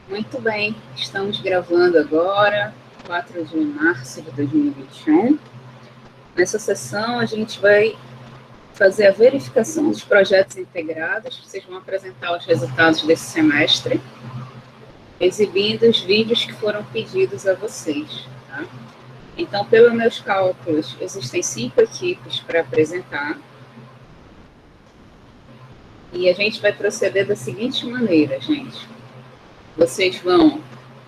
Muito bem, estamos gravando agora, 4 de março de 2021. Nessa sessão, a gente vai fazer a verificação dos projetos integrados. Vocês vão apresentar os resultados desse semestre, exibindo os vídeos que foram pedidos a vocês. Tá? Então, pelos meus cálculos, existem 5 equipes para apresentar. E a gente vai proceder da seguinte maneira, gente. Vocês vão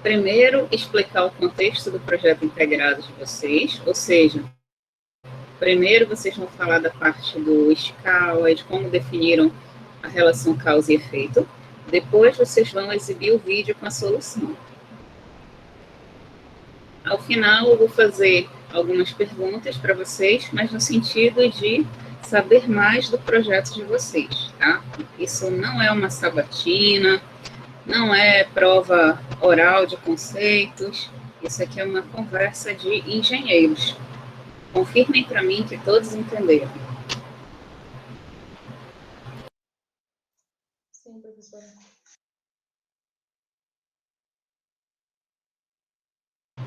primeiro explicar o contexto do projeto integrado de vocês, ou seja, primeiro vocês vão falar da parte do escala, de como definiram a relação causa e efeito. Depois vocês vão exibir o vídeo com a solução. Ao final eu vou fazer algumas perguntas para vocês, mas no sentido de saber mais do projeto de vocês, tá? Isso não é uma sabatina, não é prova oral de conceitos, isso aqui é uma conversa de engenheiros. Confirmem para mim que todos entenderam. Sim, professora.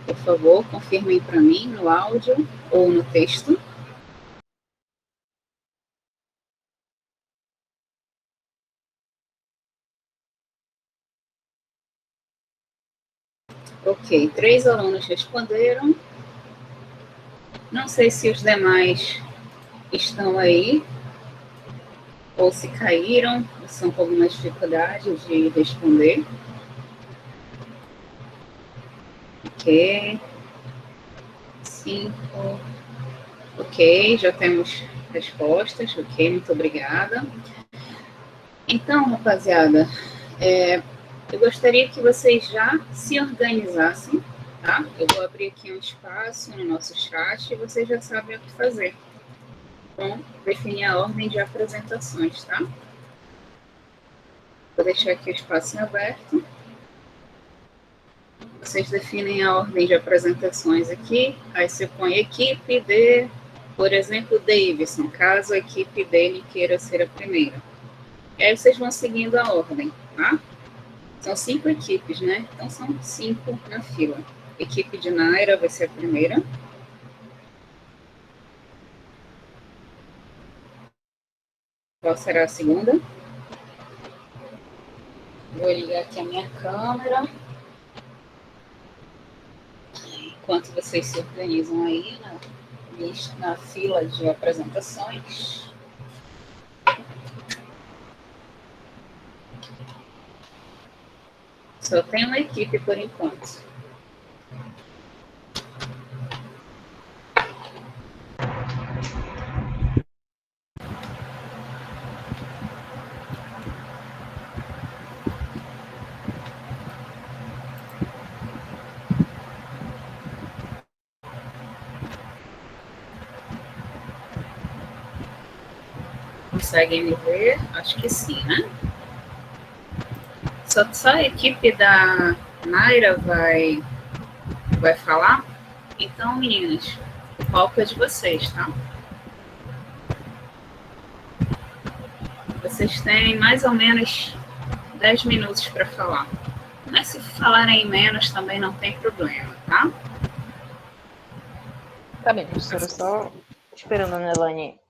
Por favor, confirmem para mim no áudio ou no texto. Ok, 3 alunos responderam. Não sei se os demais estão aí, ou se caíram, ou são com alguma dificuldade de responder. Ok. 5. Ok, já temos respostas. Ok, muito obrigada. Então, rapaziada, eu gostaria que vocês já se organizassem, tá? Eu vou abrir aqui um espaço no nosso chat e vocês já sabem o que fazer. Então, definir a ordem de apresentações, tá? Vou deixar aqui o espaço em aberto. Vocês definem a ordem de apresentações aqui, aí você põe equipe de, por exemplo, Davidson, caso a equipe dele queira ser a primeira. E aí vocês vão seguindo a ordem, tá? São 5 equipes, né? Então são 5 na fila. Equipe de Naira vai ser a primeira. Qual será a segunda? Vou ligar aqui a minha câmera. Enquanto vocês se organizam aí na fila de apresentações. Só tem uma equipe por enquanto. Conseguem me ver? Acho que sim, né? Só a equipe da Naira vai falar? Então, meninas, o palco é de vocês, tá? Vocês têm mais ou menos 10 minutos para falar. Mas se falarem menos, também não tem problema, tá? Tá bem, professora, só esperando a Nelane.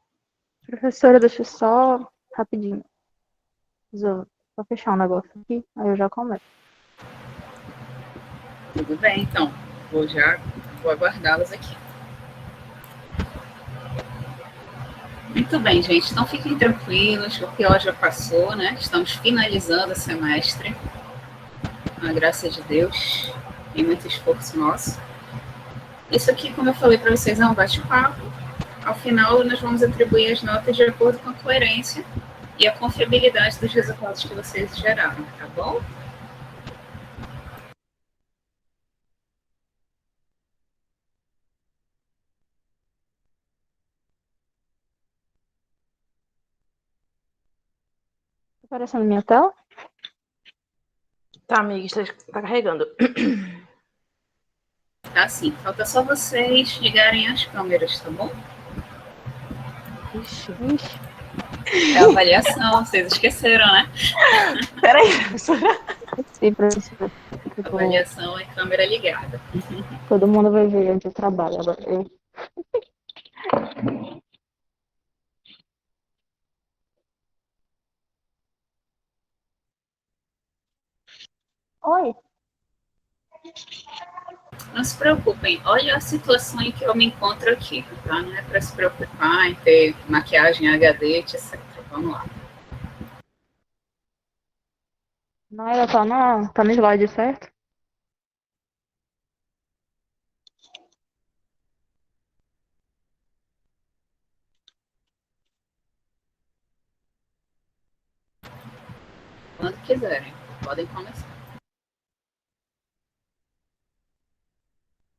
Professora, deixa eu só rapidinho. Só fechar um negócio aqui, aí eu já começo. Tudo bem, então. Vou aguardá-las aqui. Muito bem, gente. Então fiquem tranquilos, o pior já passou, né? Estamos finalizando o semestre. Com a graça de Deus e muito esforço nosso. Isso aqui, como eu falei para vocês, é um bate-papo. Ao final, nós vamos atribuir as notas de acordo com a coerência e a confiabilidade dos resultados que vocês geraram, tá bom? Tá aparecendo minha tela? Tá, amiga, tá carregando. Tá sim. Falta só vocês ligarem as câmeras, tá bom? Ixi. É a avaliação, vocês esqueceram, né? Peraí, professora. Sim, professora. Tipo, Avaliação é câmera ligada. todo mundo vai ver onde eu trabalho. Agora, Oi, Não se preocupem, olha a situação em que eu me encontro aqui, tá? Não é para se preocupar em ter maquiagem HD, etc. Vamos lá. Naila tá no slide, certo? Quando quiserem, podem começar.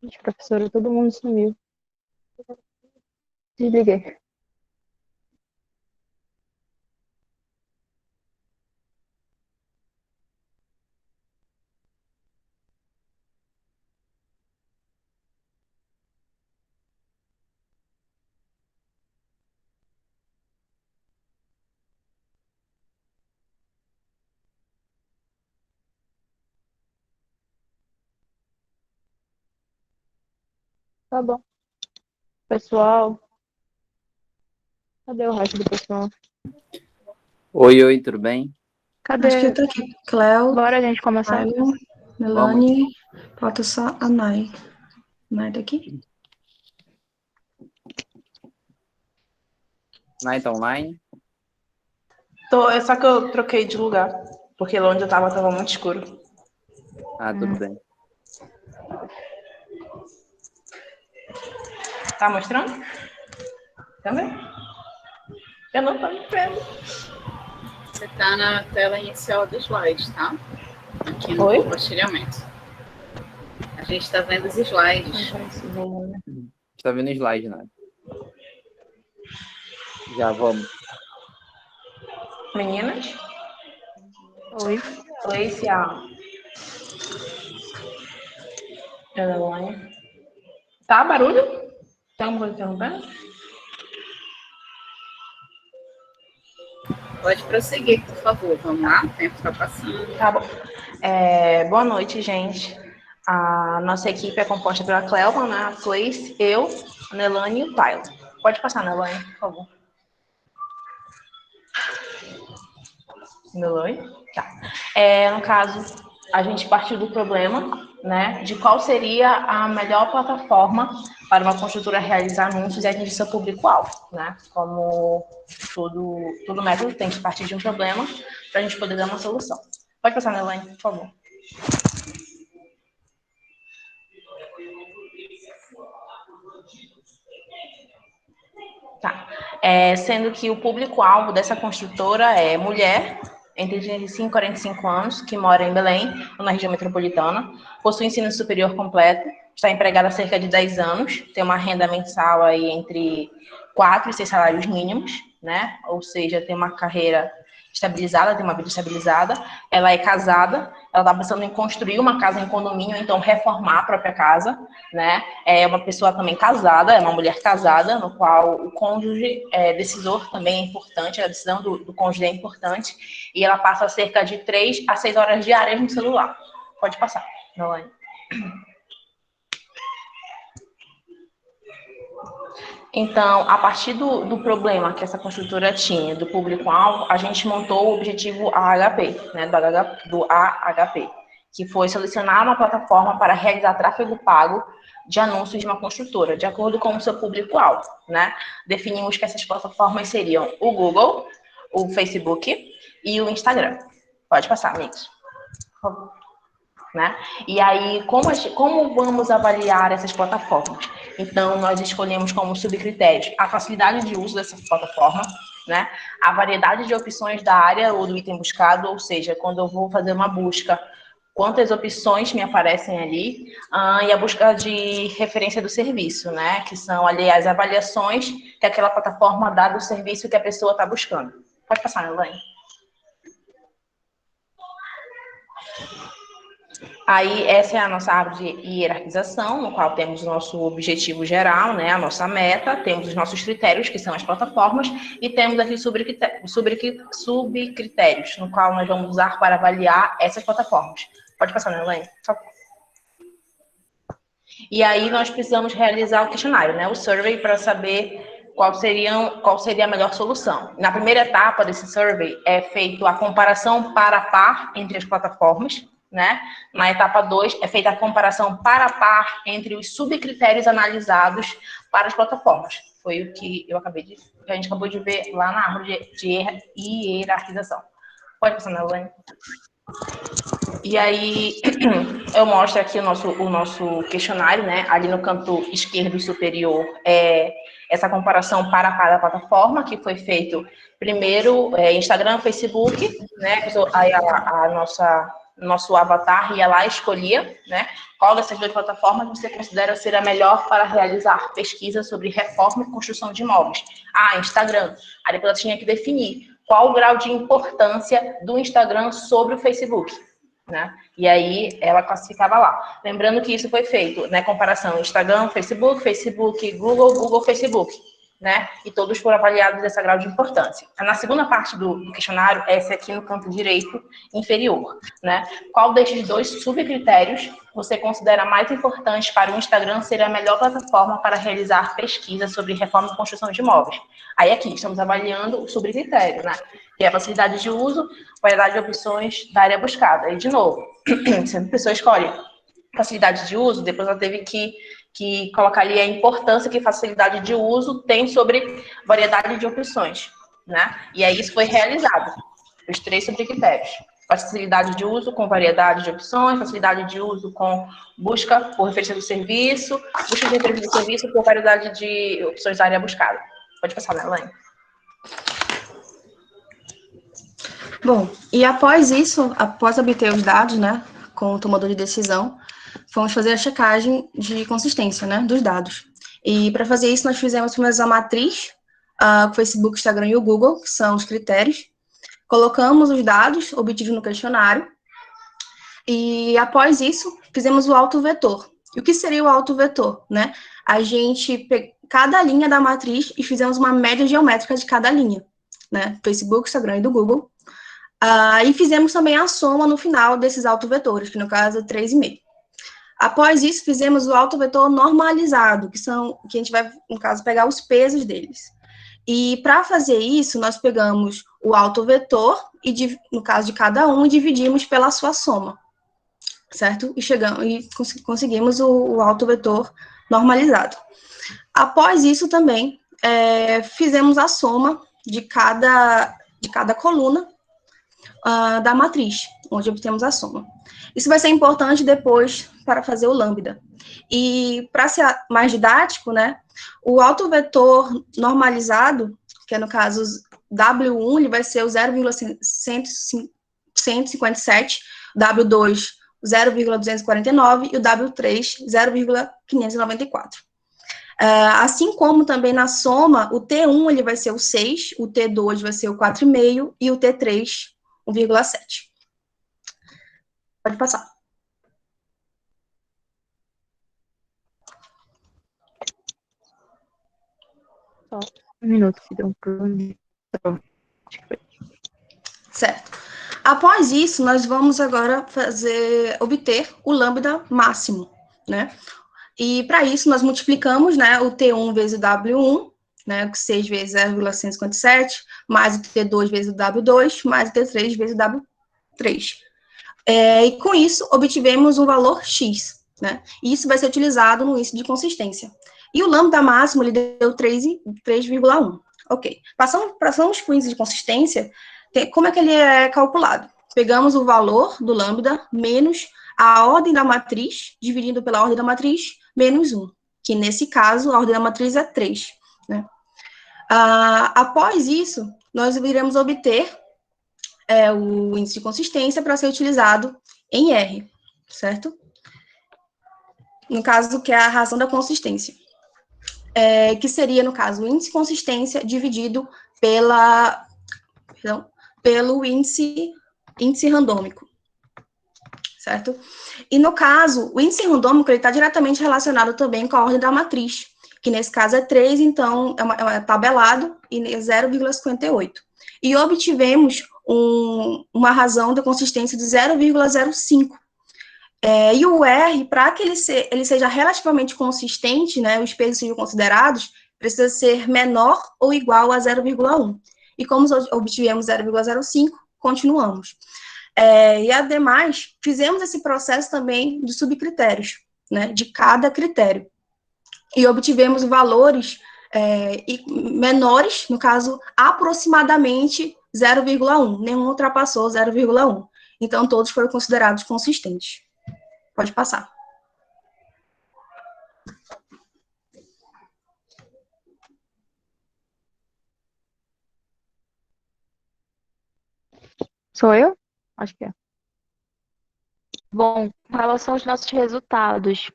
Gente, professora, todo mundo sumiu. Desliguei. Tá bom. Pessoal, cadê o resto do pessoal? Oi, tudo bem? Cadê? Acho que eu tô aqui. Cleo, Bora, gente, começar? Caio, Melanie, falta só a Nai. Nai tá aqui? Night online? Só que eu troquei de lugar, porque lá onde eu tava muito escuro. Ah, tudo bem. Tá mostrando? Também? Eu não tô me vendo. Você está na tela inicial do slide, tá? Aqui no Oi? compartilhamento. A gente está vendo os slides. Tá vendo o slide, né? Já vamos. Meninas? Oi. Oi, se a Elaine. Tá, barulho? Tem alguma coisa interrompendo? Pode prosseguir, por favor. Vamos lá, o tempo está passando. Tá bom. Boa noite, gente. A nossa equipe é composta pela Clelma, né? A Flace, eu, a Nelane e o Tyler. Pode passar, Nelane, por favor. Nelane? Tá. No caso, a gente partiu do problema, né, de qual seria a melhor plataforma para uma construtora realizar anúncios e atingir seu público-alvo, né? Como todo método tem que partir de um problema para a gente poder dar uma solução. Pode passar, Nelane, por favor. Tá. Sendo que o público-alvo dessa construtora é mulher, entre 35 e 45 anos, que mora em Belém, na região metropolitana, possui ensino superior completo, está empregada há cerca de 10 anos, tem uma renda mensal aí entre 4 e 6 salários mínimos, né? Ou seja, tem uma carreira estabilizada, tem uma vida estabilizada, ela é casada, ela está pensando em construir uma casa em condomínio, então reformar a própria casa, né? É uma pessoa também casada, é uma mulher casada, no qual o cônjuge decisor também é importante, a decisão do cônjuge é importante, e ela passa cerca de 3 a 6 horas diárias no celular. Pode passar, Melanie. Então, a partir do problema que essa construtora tinha, do público-alvo, a gente montou o objetivo AHP, né, do AHP, que foi selecionar uma plataforma para realizar tráfego pago de anúncios de uma construtora, de acordo com o seu público-alvo, né? Definimos que essas plataformas seriam o Google, o Facebook e o Instagram. Pode passar, amigos. Por favor. Né? E aí, como vamos avaliar essas plataformas? Então, nós escolhemos como subcritérios a facilidade de uso dessa plataforma, né? A variedade de opções da área ou do item buscado, ou seja, quando eu vou fazer uma busca, quantas opções me aparecem ali, e a busca de referência do serviço, né? Que são ali as avaliações que aquela plataforma dá do serviço que a pessoa está buscando. Pode passar, Elaine. Aí, essa é a nossa árvore de hierarquização, no qual temos o nosso objetivo geral, né, a nossa meta, temos os nossos critérios, que são as plataformas, e temos aqui subcritérios, no qual nós vamos usar para avaliar essas plataformas. Pode passar, né, Elaine? E aí nós precisamos realizar o questionário, né, o survey, para saber qual seria a melhor solução. Na primeira etapa desse survey é feita a comparação par a par entre as plataformas, né? Na etapa 2 é feita a comparação par a par entre os subcritérios analisados para as plataformas. Foi o que a gente acabou de ver lá na árvore de hierarquização. Pode passar, Elaine? E aí, eu mostro aqui o nosso questionário, né? Ali no canto esquerdo superior, essa comparação para cada plataforma, que foi feito primeiro Instagram, Facebook, né? Aí nosso avatar ia lá e escolhia, né? Qual dessas duas plataformas você considera ser a melhor para realizar pesquisa sobre reforma e construção de imóveis? Instagram. Aí depois ela tinha que definir qual o grau de importância do Instagram sobre o Facebook, né? E aí ela classificava lá. Lembrando que isso foi feito, né, comparação Instagram, Facebook, Google, Facebook, né? E todos foram avaliados dessa grau de importância. Na segunda parte do questionário, essa aqui no canto direito inferior, né? Qual destes dois subcritérios você considera mais importante para o Instagram ser a melhor plataforma para realizar pesquisa sobre reforma e construção de imóveis? Aí aqui estamos avaliando o subcritério, né? Que é a facilidade de uso, variedade de opções da área buscada. E, de novo, se a pessoa escolhe facilidade de uso, depois ela teve que colocar ali a importância que facilidade de uso tem sobre variedade de opções, né? E aí isso foi realizado, os 3 subcritérios. Facilidade de uso com variedade de opções, facilidade de uso com busca por referência do serviço, busca de referência do serviço por variedade de opções da área buscada. Pode passar, né, Elaine? Bom, e após isso, após obter os dados, né, com o tomador de decisão, fomos fazer a checagem de consistência, né, dos dados. E para fazer isso, nós fizemos primeiro a matriz, o Facebook, Instagram e o Google, que são os critérios. Colocamos os dados obtidos no questionário. E após isso, fizemos o autovetor. E o que seria o autovetor, né? A gente pegou cada linha da matriz e fizemos uma média geométrica de cada linha, né? Facebook, Instagram e do Google. E fizemos também a soma no final desses autovetores, que no caso é 3,5. Após isso, fizemos o autovetor normalizado, que a gente vai, no caso, pegar os pesos deles. E para fazer isso, nós pegamos o autovetor, e no caso de cada um, e dividimos pela sua soma, certo? E conseguimos o autovetor normalizado. Após isso também, fizemos a soma de cada coluna da matriz, onde obtemos a soma. Isso vai ser importante depois para fazer o lambda. E para ser mais didático, né, o autovetor normalizado, que é no caso W1, ele vai ser o 0,157, W2, 0,249 e o W3, 0,594. Assim como também na soma, o T1 ele vai ser o 6, o T2 vai ser o 4,5 e o T3, 1,7. Pode passar. Só um minuto, que deu um problema. Certo. Após isso, nós vamos agora obter o lambda máximo, né? E para isso, nós multiplicamos, né, o T1 vezes o W1, né, 6 vezes 0,157, mais o T2 vezes o W2, mais o T3 vezes o W3. E com isso, obtivemos um valor X, né? E isso vai ser utilizado no índice de consistência. E o lambda máximo, ele deu 3,1. Ok. Passamos para o índice de consistência. Como é que ele é calculado? Pegamos o valor do lambda menos a ordem da matriz, dividindo pela ordem da matriz, menos 1, que nesse caso, a ordem da matriz é 3, né? Após isso, nós iremos obter o índice de consistência para ser utilizado em R, certo? No caso, que é a razão da consistência. Que seria, no caso, o índice de consistência dividido pelo índice randômico, certo? E, no caso, o índice randômico está diretamente relacionado também com a ordem da matriz, que nesse caso é 3, então é tabelado, e é 0,58. E obtivemos uma razão da consistência de 0,05, E o R, para que ele seja relativamente consistente, né, os pesos sejam considerados, precisa ser menor ou igual a 0,1. E como obtivemos 0,05, continuamos. E, ademais, fizemos esse processo também de subcritérios, né, de cada critério. E obtivemos valores menores, no caso, aproximadamente 0,1. Nenhum ultrapassou 0,1. Então, todos foram considerados consistentes. Pode passar. Sou eu? Acho que é. Bom, com relação aos nossos resultados,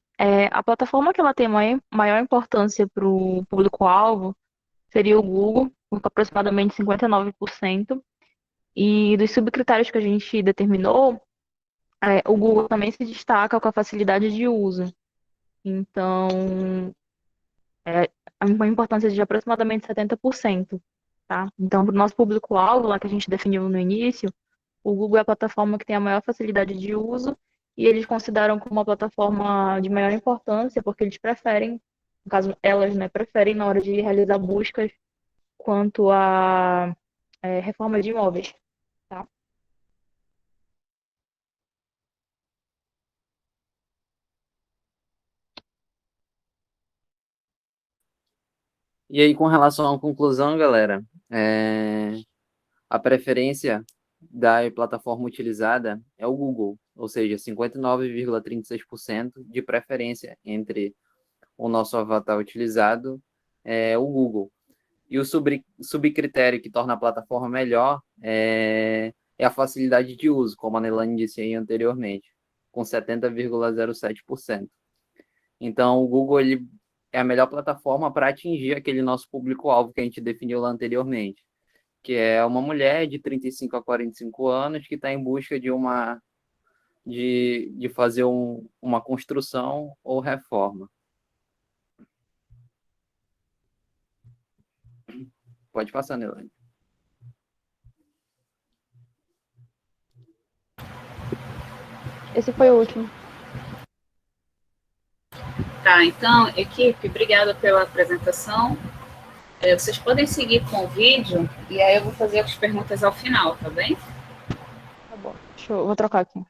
a plataforma que ela tem maior importância para o público-alvo seria o Google, com aproximadamente 59%. E dos subcritérios que a gente determinou, o Google também se destaca com a facilidade de uso. Então, uma importância de aproximadamente 70%. Tá? Então, para o nosso público-alvo, lá que a gente definiu no início, o Google é a plataforma que tem a maior facilidade de uso e eles consideram como uma plataforma de maior importância porque eles preferem, no caso, elas, né, preferem na hora de realizar buscas quanto a reforma de imóveis. Tá? E aí, com relação à conclusão, galera, a preferência da plataforma utilizada é o Google, ou seja, 59,36% de preferência entre o nosso avatar utilizado é o Google. E o subcritério que torna a plataforma melhor é a facilidade de uso, como a Nelane disse aí anteriormente, com 70,07%. Então, o Google ele é a melhor plataforma para atingir aquele nosso público-alvo que a gente definiu lá anteriormente, que é uma mulher de 35 a 45 anos que está em busca de fazer uma construção ou reforma. Pode passar, Nelane. Esse foi o último. Tá, então, equipe, obrigada pela apresentação. Vocês podem seguir com o vídeo e aí eu vou fazer as perguntas ao final, tá bem? Tá bom. Vou trocar aqui.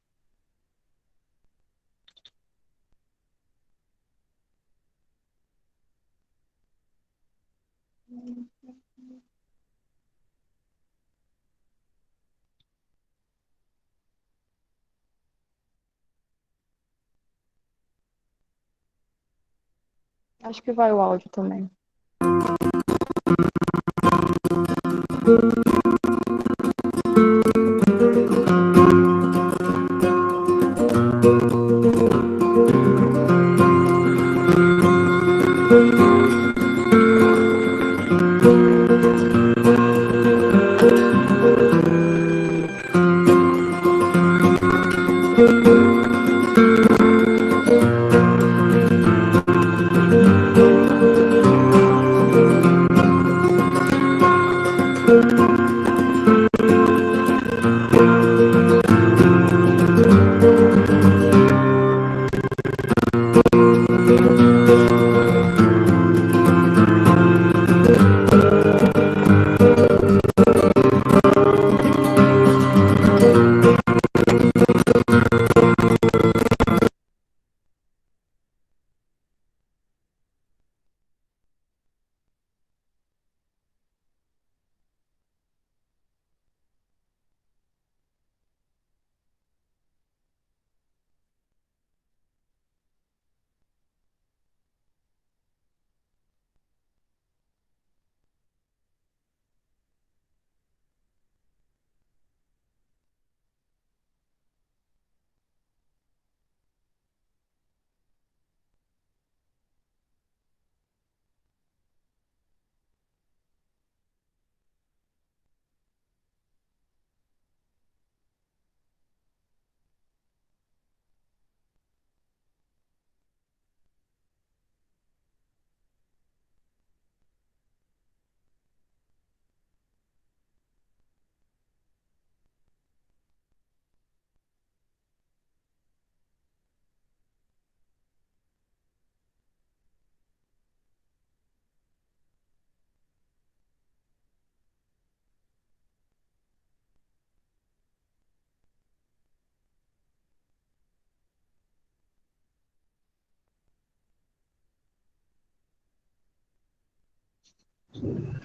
Acho que vai o áudio também.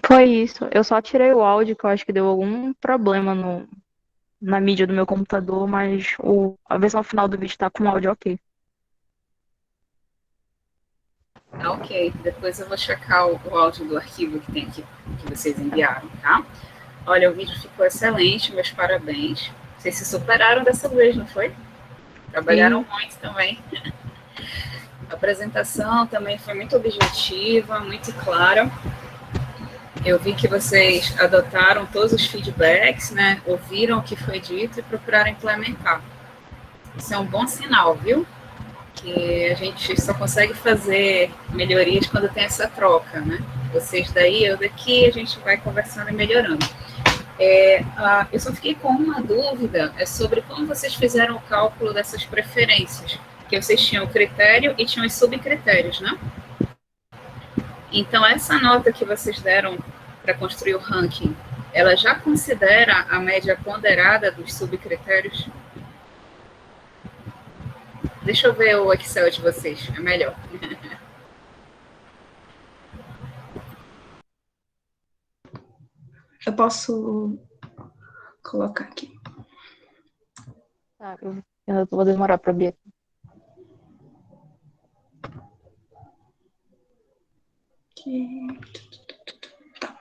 Foi isso. Eu só tirei o áudio, que eu acho que deu algum problema na mídia do meu computador, mas a versão final do vídeo tá com o áudio ok. Tá ok. Depois eu vou checar o áudio do arquivo que tem aqui, que vocês enviaram, tá? Olha, o vídeo ficou excelente, meus parabéns. Vocês se superaram dessa vez, não foi? Trabalharam muito também. A apresentação também foi muito objetiva, muito clara. Eu vi que vocês adotaram todos os feedbacks, né? Ouviram o que foi dito e procuraram implementar. Isso é um bom sinal, viu? Que a gente só consegue fazer melhorias quando tem essa troca, né? Vocês daí, eu daqui, a gente vai conversando e melhorando. Eu só fiquei com uma dúvida, sobre como vocês fizeram o cálculo dessas preferências, que vocês tinham o critério e tinham os subcritérios, né? Então, essa nota que vocês deram para construir o ranking, ela já considera a média ponderada dos subcritérios? Deixa eu ver o Excel de vocês, é melhor. Eu posso colocar aqui. Tá, eu vou demorar pra abrir. Aqui. Tá.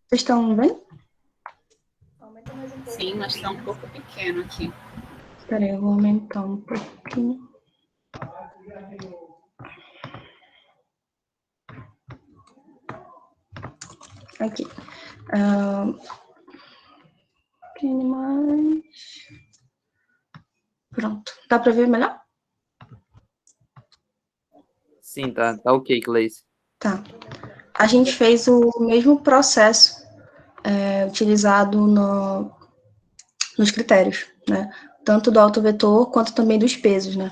Vocês estão bem? Sim, mas está um pouco pequeno aqui. Espera aí, eu vou aumentar um pouquinho. Aqui. Mais. Pronto. Dá para ver melhor? Sim, tá ok, Cleice. Tá. A gente fez o mesmo processo utilizado nos critérios, né? Tanto do autovetor quanto também dos pesos, né?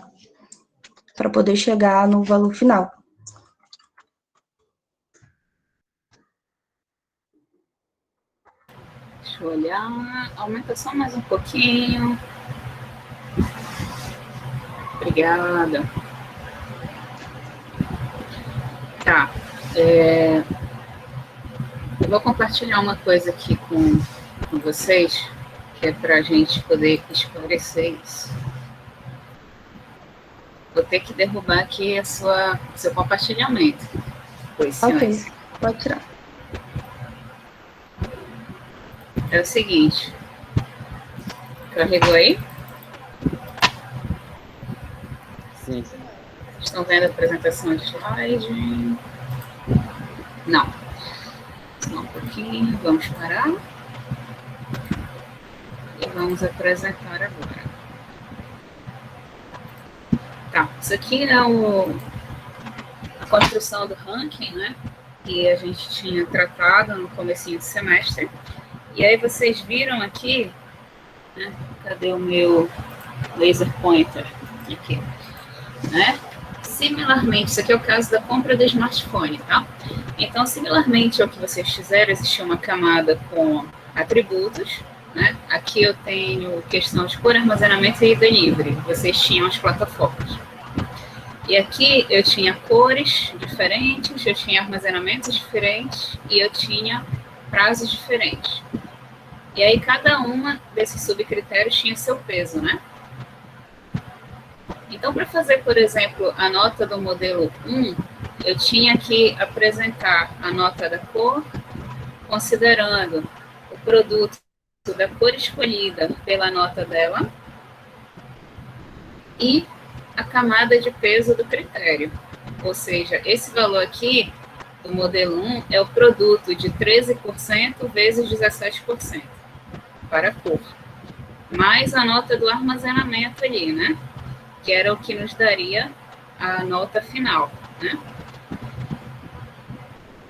Para poder chegar no valor final. Deixa eu olhar. Aumenta só mais um pouquinho. Obrigada. Tá. Eu vou compartilhar uma coisa aqui com vocês, que é para a gente poder esclarecer isso. Vou ter que derrubar aqui seu compartilhamento. Pois, Ok, pode tirar. É o seguinte. Carregou aí? Sim. Estão vendo a apresentação de slide? Não. Só um pouquinho. Vamos parar. E vamos apresentar agora. Tá. Isso aqui é a construção do ranking, né? Que a gente tinha tratado no comecinho do semestre. E aí vocês viram aqui, né? Cadê o meu laser pointer? Aqui. Né? Similarmente, isso aqui é o caso da compra do smartphone, tá? Então, similarmente ao que vocês fizeram, existia uma camada com atributos, né? Aqui eu tenho questão de cor, armazenamento e delivery. Vocês tinham as plataformas. E aqui eu tinha cores diferentes, eu tinha armazenamentos diferentes e eu tinha prazos diferentes. E aí cada uma desses subcritérios tinha seu peso, né? Então, para fazer, por exemplo, a nota do modelo 1, eu tinha que apresentar a nota da cor, considerando o produto da cor escolhida pela nota dela e a camada de peso do critério. Ou seja, esse valor aqui, do modelo 1, é o produto de 13% vezes 17% para a cor. Mais a nota do armazenamento ali, né? Que era o que nos daria a nota final, né?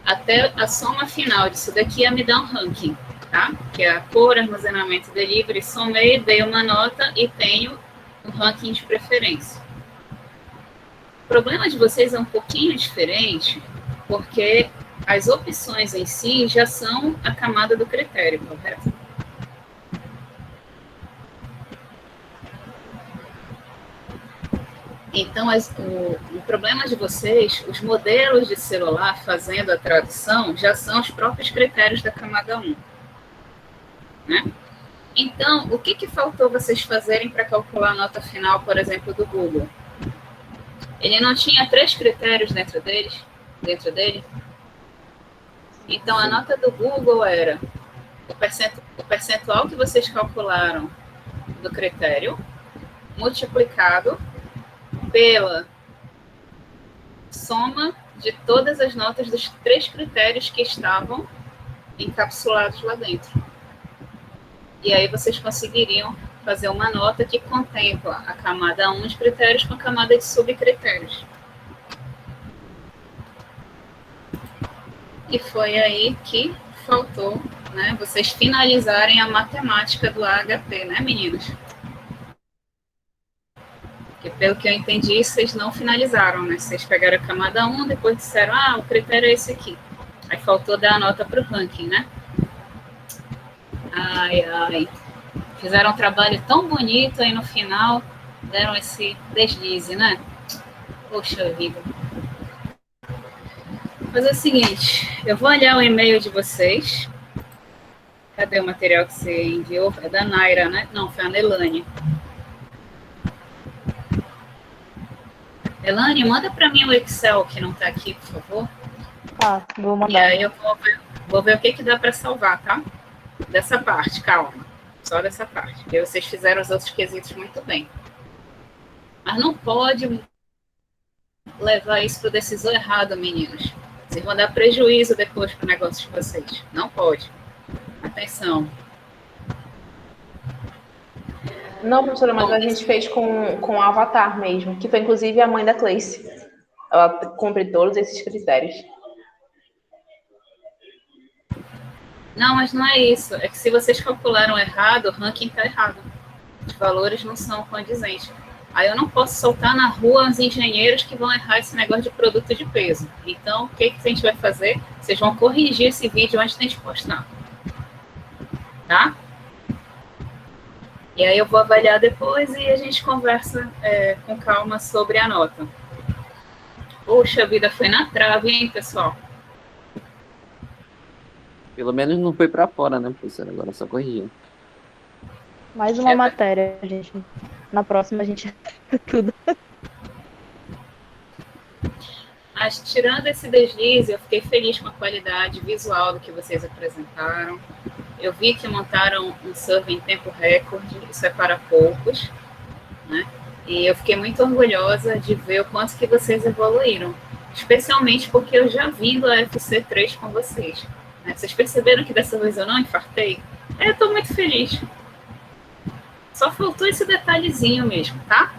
Até a soma final disso daqui ia me dar um ranking, tá? Que é a cor, armazenamento e delivery, somei, dei uma nota e tenho um ranking de preferência. O problema de vocês é um pouquinho diferente, porque as opções em si já são a camada do critério, correto? Então, o problema de vocês, os modelos de celular fazendo a tradução já são os próprios critérios da camada 1, né? Então, o que faltou vocês fazerem para calcular a nota final, por exemplo, do Google? Ele não tinha 3 critérios dentro dele? Então, a nota do Google era o percentual que vocês calcularam do critério, multiplicado pela soma de todas as notas dos 3 critérios que estavam encapsulados lá dentro. E aí vocês conseguiriam fazer uma nota que contempla a camada 1 de critérios com a camada de subcritérios. E foi aí que faltou, né, vocês finalizarem a matemática do AHP, né, meninos? Porque, pelo que eu entendi, vocês não finalizaram, né? Vocês pegaram a camada 1, depois disseram, o critério é esse aqui. Aí faltou dar a nota para o ranking, né? Ai. Fizeram um trabalho tão bonito, aí no final deram esse deslize, né? Poxa vida. Vou fazer o seguinte, eu vou olhar o e-mail de vocês. Cadê o material que você enviou? É da Naira, né? Não, foi a Nelane. Elane, manda para mim o Excel que não está aqui, por favor. Tá, vou mandar. E aí eu vou ver o que dá para salvar, tá? Dessa parte, calma. Só dessa parte. Porque vocês fizeram os outros quesitos muito bem. Mas não pode levar isso para o decisor errado, meninos. Vocês vão dar prejuízo depois para o negócio de vocês. Não pode. Atenção. Não, professora, mas a gente fez com o Avatar mesmo, que foi inclusive a mãe da Cleice. Ela cumpre todos esses critérios. Não, mas não é isso. É que se vocês calcularam errado, o ranking está errado. Os valores não são condizentes. Aí eu não posso soltar na rua os engenheiros que vão errar esse negócio de produto de peso. Então, o que a gente vai fazer? Vocês vão corrigir esse vídeo antes de a gente postar. Tá? E aí eu vou avaliar depois e a gente conversa com calma sobre a nota. Poxa vida, foi na trave, hein, pessoal? Pelo menos não foi para fora, né, professora? Agora é só corrigir. Mais uma matéria, gente. Na próxima a gente tudo. Mas tirando esse deslize, eu fiquei feliz com a qualidade visual do que vocês apresentaram. Eu vi que montaram um survey em tempo recorde, isso é para poucos, né? E eu fiquei muito orgulhosa de ver o quanto que vocês evoluíram, especialmente porque eu já vim do FC3 com vocês. Né? Vocês perceberam que dessa vez eu não infartei? Eu estou muito feliz. Só faltou esse detalhezinho mesmo, tá?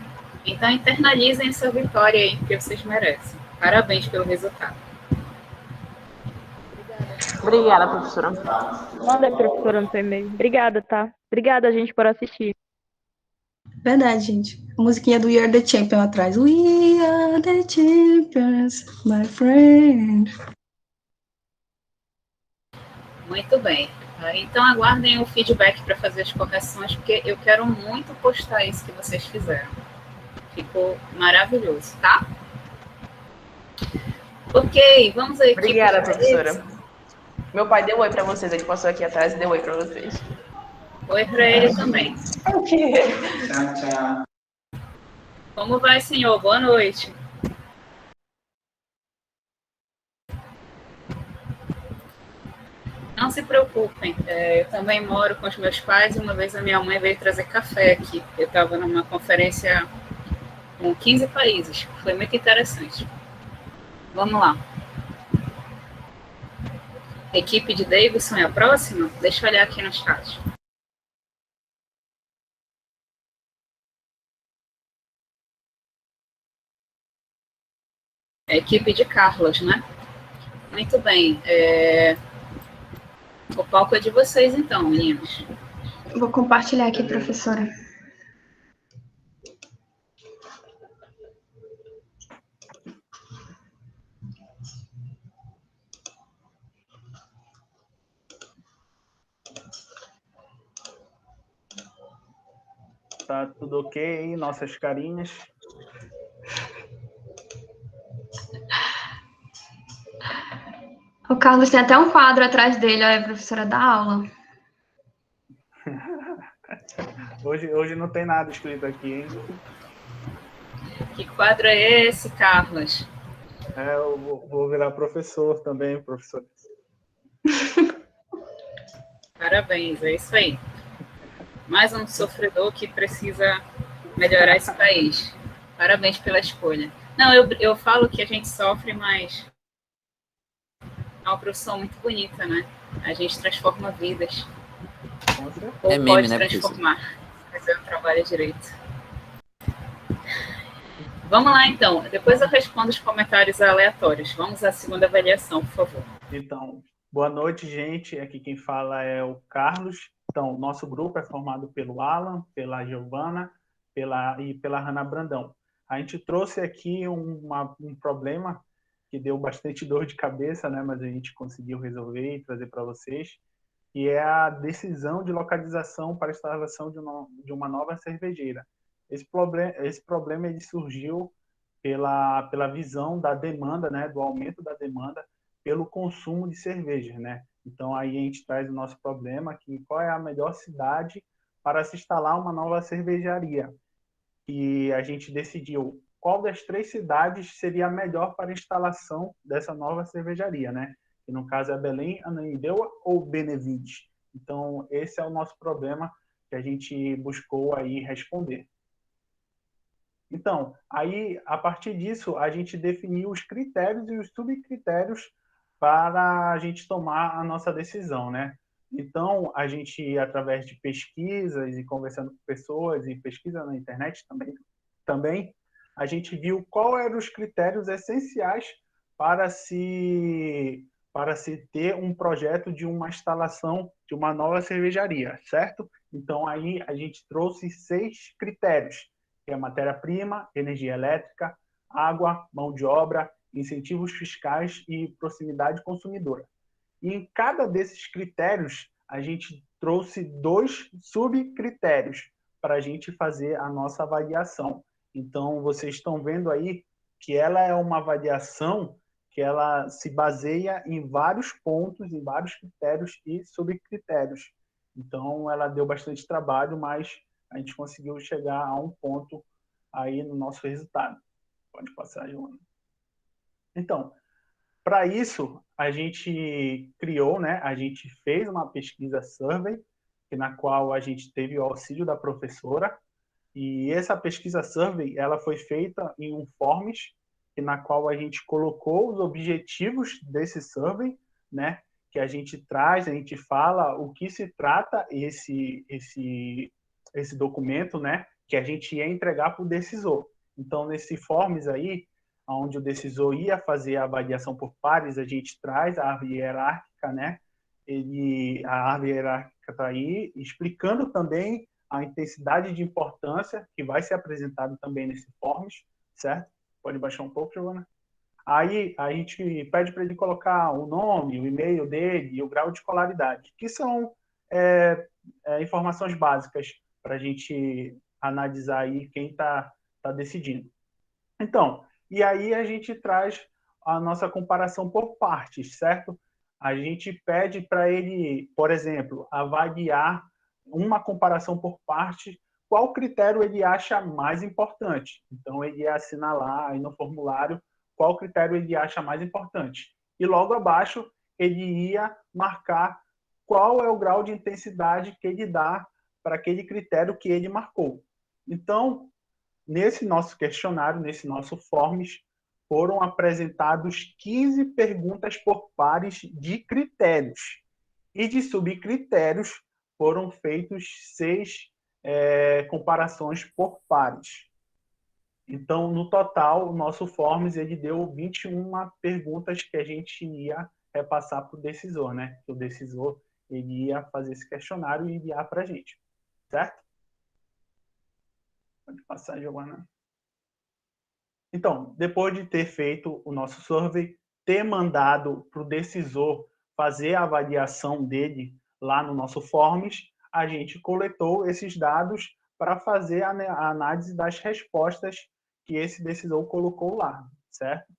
Então internalizem essa vitória aí, que vocês merecem. Parabéns pelo resultado. Obrigada, professora. Manda aí, professora, no seu e-mail. Obrigada, tá? Obrigada, gente, por assistir. Verdade, gente. A musiquinha do We Are the Champion atrás. We are the champions, my friend. Muito bem. Então aguardem o feedback para fazer as correções, porque eu quero muito postar isso que vocês fizeram. Ficou maravilhoso, tá? Ok, vamos aí. Obrigada, professora. Meu pai deu oi para vocês, ele passou aqui atrás e deu oi para vocês. Oi para ele também. Ok. Tchau, tchau. Como vai, senhor? Boa noite. Não se preocupem, eu também moro com os meus pais e uma vez a minha mãe veio trazer café aqui. Eu estava numa conferência com 15 países, foi muito interessante. Vamos lá. Equipe de Davidson é a próxima? Deixa eu olhar aqui no chat. A equipe de Carlos, né? Muito bem. O palco é de vocês, então, meninos. Vou compartilhar aqui, professora. Tá tudo ok, nossas carinhas? O Carlos tem até um quadro atrás dele, olha, a professora da aula. Hoje não tem nada escrito aqui, hein? Que quadro é esse, Carlos? Eu vou virar professor também, professor. Parabéns, é isso aí. Mais um sofredor que precisa melhorar esse país. Parabéns pela escolha. Não, eu falo que a gente sofre, mas é uma profissão muito bonita, né? A gente transforma vidas. Ou É meme, pode né, transformar, fazer um trabalho direito. Vamos lá, então. Depois eu respondo os comentários aleatórios. Vamos à segunda avaliação, por favor. Então, boa noite, gente. Aqui quem fala é o Carlos. Então, nosso grupo é formado pelo Alan, pela Giovana e pela Hannah Brandão. A gente trouxe aqui um problema que deu bastante dor de cabeça, né? Mas a gente conseguiu resolver e trazer para vocês, que é a decisão de localização para a instalação de uma nova cervejeira. Esse problema ele surgiu pela visão da demanda, né? Do aumento da demanda pelo consumo de cerveja, né? Então aí a gente traz o nosso problema, que qual é a melhor cidade para se instalar uma nova cervejaria. E a gente decidiu qual das 3 cidades seria a melhor para a instalação dessa nova cervejaria, né? Que no caso é Belém, Ananindeua ou Benevides. Então esse é o nosso problema que a gente buscou aí responder. Então, aí, a partir disso, a gente definiu os critérios e os subcritérios para a gente tomar a nossa decisão, né? Então, a gente, através de pesquisas e conversando com pessoas e pesquisa na internet também a gente viu quais eram os critérios essenciais para se ter um projeto de uma instalação de uma nova cervejaria, certo? Então, aí a gente trouxe 6 critérios, que é matéria-prima, energia elétrica, água, mão de obra, incentivos fiscais e proximidade consumidora. E em cada desses critérios, a gente trouxe 2 subcritérios para a gente fazer a nossa avaliação. Então, vocês estão vendo aí que ela é uma avaliação que ela se baseia em vários pontos, em vários critérios e subcritérios. Então, ela deu bastante trabalho, mas a gente conseguiu chegar a um ponto aí no nosso resultado. Pode passar, Joana. Então, para isso, a gente criou, né? A gente fez uma pesquisa survey, na qual a gente teve o auxílio da professora. E essa pesquisa survey, ela foi feita em um forms, na qual a gente colocou os objetivos desse survey, né? Que a gente traz, a gente fala o que se trata esse documento, né? Que a gente ia entregar para o decisor. Então, nesse forms aí, onde o decisor ia fazer a avaliação por pares, a gente traz a árvore hierárquica, né? A árvore hierárquica está aí, explicando também a intensidade de importância que vai ser apresentado também nesse forms, certo? Pode baixar um pouco, Giovana? Aí a gente pede para ele colocar o nome, o e-mail dele e o grau de escolaridade, que são informações básicas para a gente analisar aí quem está decidindo. Então, e aí a gente traz a nossa comparação por partes, certo? A gente pede para ele, por exemplo, avaliar uma comparação por partes, qual critério ele acha mais importante. Então, ele ia assinalar aí no formulário qual critério ele acha mais importante. E logo abaixo, ele ia marcar qual é o grau de intensidade que ele dá para aquele critério que ele marcou. Então, nesse nosso questionário, nesse nosso forms, foram apresentados 15 perguntas por pares de critérios. E de subcritérios foram feitos 6 comparações por pares. Então, no total, o nosso forms ele deu 21 perguntas que a gente ia repassar para o decisor, né? O decisor ele ia fazer esse questionário e enviar para a gente, certo? Pode passar, Giovana. Então, depois de ter feito o nosso survey, ter mandado para o decisor fazer a avaliação dele lá no nosso forms, a gente coletou esses dados para fazer a análise das respostas que esse decisor colocou lá, certo?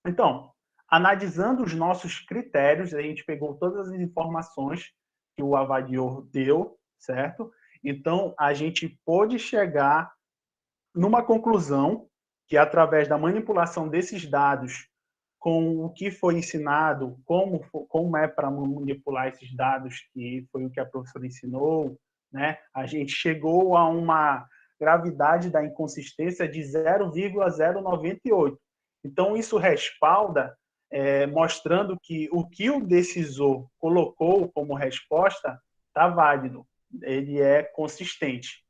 Então, Analisando os nossos critérios, a gente pegou todas as informações que o avaliador deu, certo? Então, a gente pôde chegar numa conclusão que, através da manipulação desses dados com o que foi ensinado, como é para manipular esses dados, que foi o que a professora ensinou, né? A gente chegou a uma gravidade da inconsistência de 0,098. Então, isso respalda, mostrando que o que o decisor colocou como resposta está válido, ele é consistente.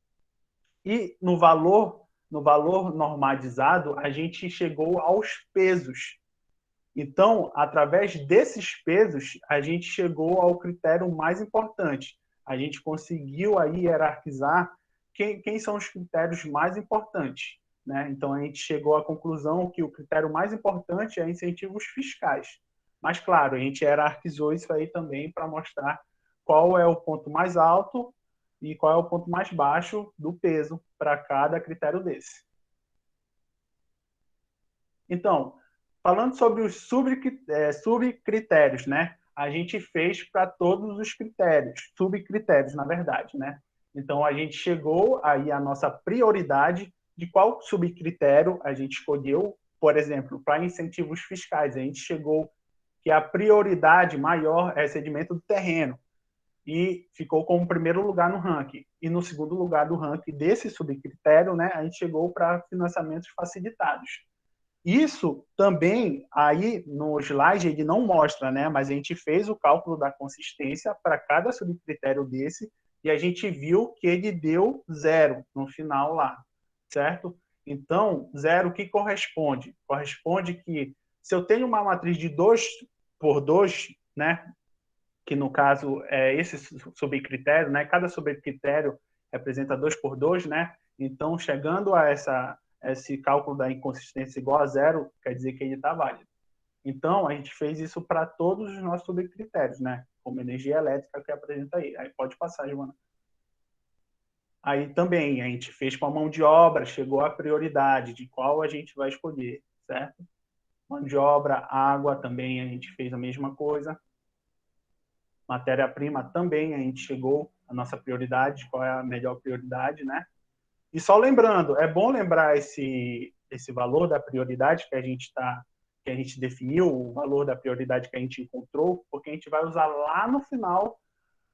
E no valor normalizado, a gente chegou aos pesos. Então, através desses pesos, a gente chegou ao critério mais importante. A gente conseguiu aí hierarquizar quem são os critérios mais importantes, né? Então, a gente chegou à conclusão que o critério mais importante é incentivos fiscais. Mas, claro, a gente hierarquizou isso aí também para mostrar qual é o ponto mais alto e qual é o ponto mais baixo do peso para cada critério desse. Então, falando sobre os subcritérios, né? A gente fez para todos os critérios, subcritérios, na verdade, né? Então, a gente chegou aí à nossa prioridade de qual subcritério a gente escolheu. Por exemplo, para incentivos fiscais, a gente chegou que a prioridade maior é cedimento do terreno e ficou como primeiro lugar no ranking. E no segundo lugar do ranking desse subcritério, né, a gente chegou para financiamentos facilitados. Isso também, aí no slide ele não mostra, né? Mas a gente fez o cálculo da consistência para cada subcritério desse e a gente viu que ele deu 0 no final lá, certo? Então, 0 o que corresponde? Corresponde que se eu tenho uma matriz de 2 por 2, né? Que no caso é esse subcritério, né? Cada subcritério representa 2 por 2, né? Então, chegando a esse cálculo da inconsistência igual a 0, quer dizer que ele está válido. Então, a gente fez isso para todos os nossos subcritérios, né? Como energia elétrica que apresenta aí. Aí pode passar, Joana. Aí também a gente fez com a mão de obra, chegou à prioridade de qual a gente vai escolher, certo? Mão de obra, água também a gente fez a mesma coisa. Matéria-prima também a gente chegou à nossa prioridade, qual é a melhor prioridade, né? E só lembrando, é bom lembrar esse valor da prioridade que a gente definiu, o valor da prioridade que a gente encontrou, porque a gente vai usar lá no final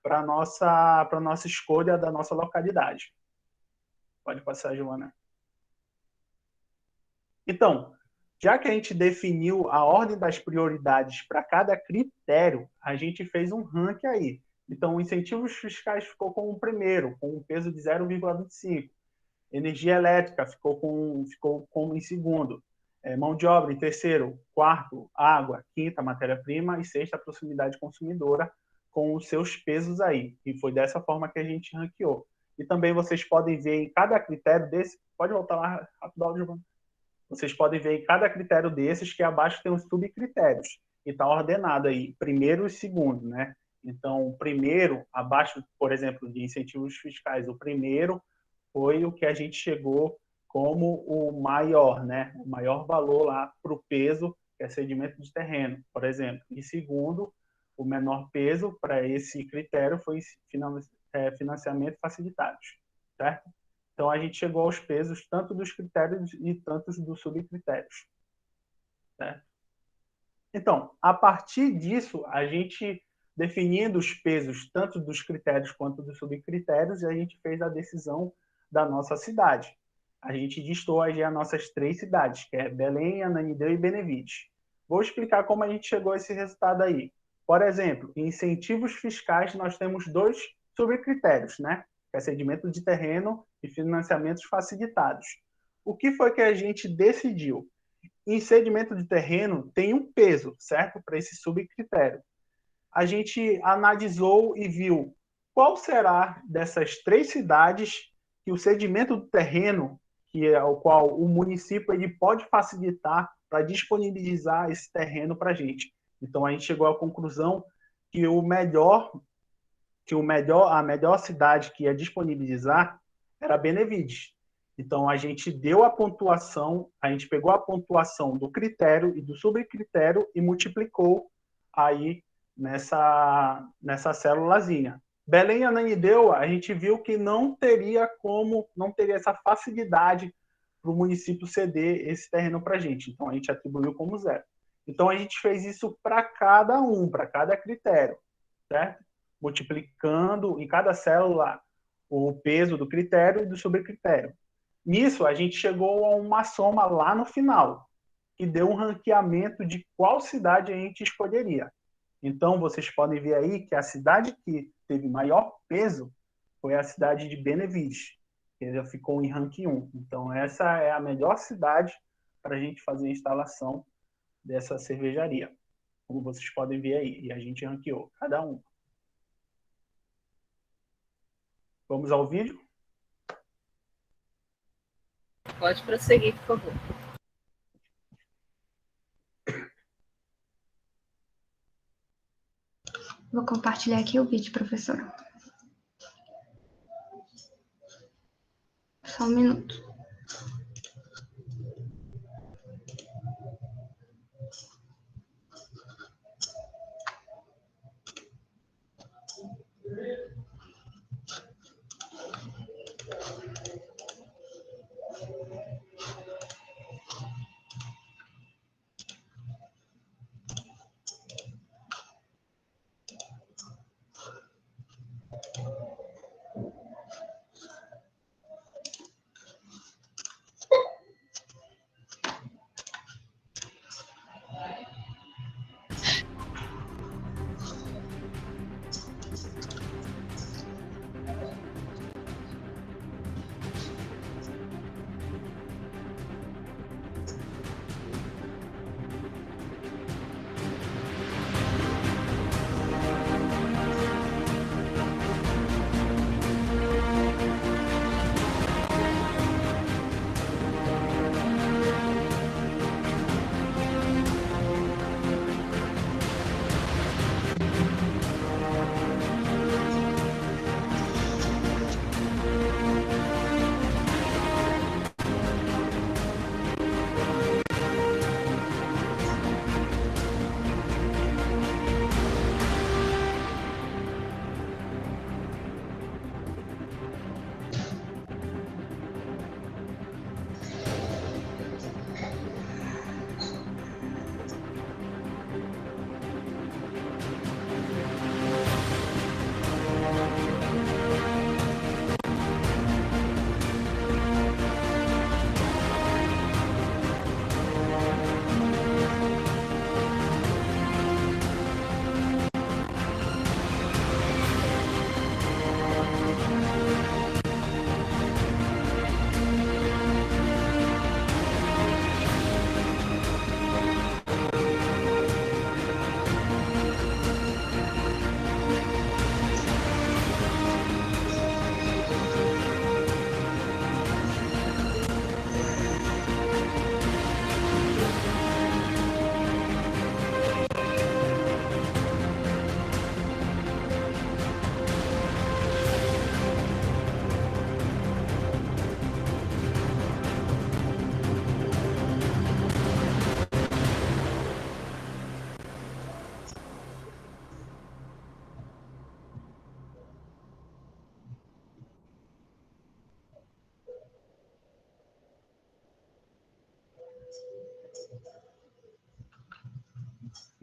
para nossa escolha da nossa localidade. Pode passar, Joana. Então, já que a gente definiu a ordem das prioridades para cada critério, a gente fez um ranking aí. Então, incentivos fiscais ficou como primeiro, com um peso de 0,25. Energia elétrica ficou como em segundo. Mão de obra em terceiro. Quarto, água. Quinta, matéria-prima. E sexta, proximidade consumidora, com os seus pesos aí. E foi dessa forma que a gente ranqueou. E também vocês podem ver em cada critério desse... Pode voltar lá rápido, Giovanni. Vocês podem ver em cada critério desses que abaixo tem os subcritérios. E está ordenado aí, primeiro e segundo, né? Então, o primeiro, abaixo, por exemplo, de incentivos fiscais, o primeiro foi o que a gente chegou como o maior, né? O maior valor lá para o peso, que é cedimento de terreno, por exemplo. E segundo, o menor peso para esse critério foi financiamento facilitados, certo? Então, a gente chegou aos pesos tanto dos critérios e tanto dos subcritérios, certo? Então, a partir disso, a gente definindo os pesos tanto dos critérios quanto dos subcritérios, a gente fez a decisão da nossa cidade. A gente listou aí as nossas 3 cidades, que é Belém, Ananindeua e Benevides. Vou explicar como a gente chegou a esse resultado aí. Por exemplo, em incentivos fiscais, nós temos 2 subcritérios, né? Que é cedimento de terreno e financiamentos facilitados. O que foi que a gente decidiu? Em cedimento de terreno tem um peso, certo? Para esse subcritério. A gente analisou e viu qual será dessas 3 cidades que o cedimento do terreno, que é o qual o município ele pode facilitar para disponibilizar esse terreno para a gente. Então, a gente chegou à conclusão que a melhor cidade que ia disponibilizar era Benevides. Então, a gente deu a pontuação, a gente pegou a pontuação do critério e do subcritério e multiplicou aí nessa célulazinha. Belém e Ananindeua, a gente viu que não teria essa facilidade para o município ceder esse terreno para a gente. Então, a gente atribuiu como 0. Então, a gente fez isso para cada critério, certo? Multiplicando em cada célula o peso do critério e do subcritério. Nisso, a gente chegou a uma soma lá no final, que deu um ranqueamento de qual cidade a gente escolheria. Então, vocês podem ver aí que a cidade que teve maior peso foi a cidade de Benevides, que já ficou em ranking 1. Então, essa é a melhor cidade para a gente fazer a instalação dessa cervejaria, como vocês podem ver aí. E a gente ranqueou cada um. Vamos ao vídeo? Pode prosseguir, por favor. Vou compartilhar aqui o vídeo, professora. Só um minuto.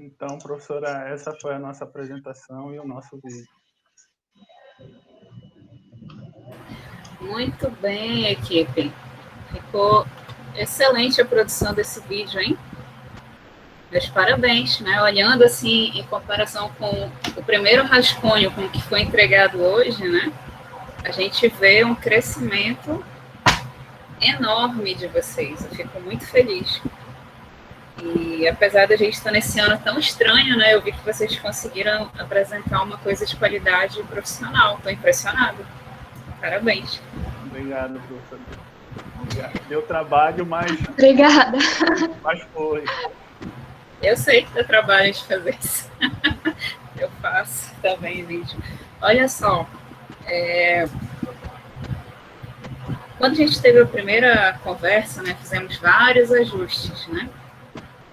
Então, professora, essa foi a nossa apresentação e o nosso vídeo. Muito bem, equipe. Ficou excelente a produção desse vídeo, hein? Meus parabéns, né? Olhando assim, em comparação com o primeiro rascunho, com o que foi entregado hoje, né? A gente vê um crescimento enorme de vocês. Eu fico muito feliz. E apesar da gente estar nesse ano tão estranho, né? Eu vi que vocês conseguiram apresentar uma coisa de qualidade profissional. Estou impressionada. Parabéns. Obrigado, professor. Deu trabalho, mas... Obrigada. Mas foi. Eu sei que dá trabalho de fazer isso. Eu faço também vídeo. Olha só. Quando a gente teve a primeira conversa, né, fizemos vários ajustes, né?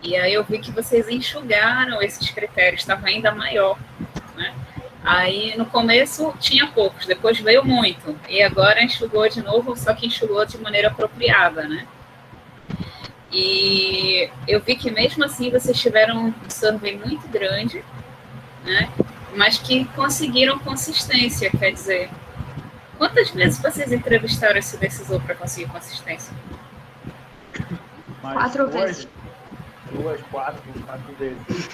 E aí eu vi que vocês enxugaram esses critérios, estava ainda maior, né? Aí no começo tinha poucos, depois veio muito, e agora enxugou de novo, só que enxugou de maneira apropriada, né? E eu vi que mesmo assim vocês tiveram um survey muito grande, né? Mas que conseguiram consistência, quer dizer, quantas vezes vocês entrevistaram esse decisor para conseguir consistência? Mas 4 vezes. 4 vezes.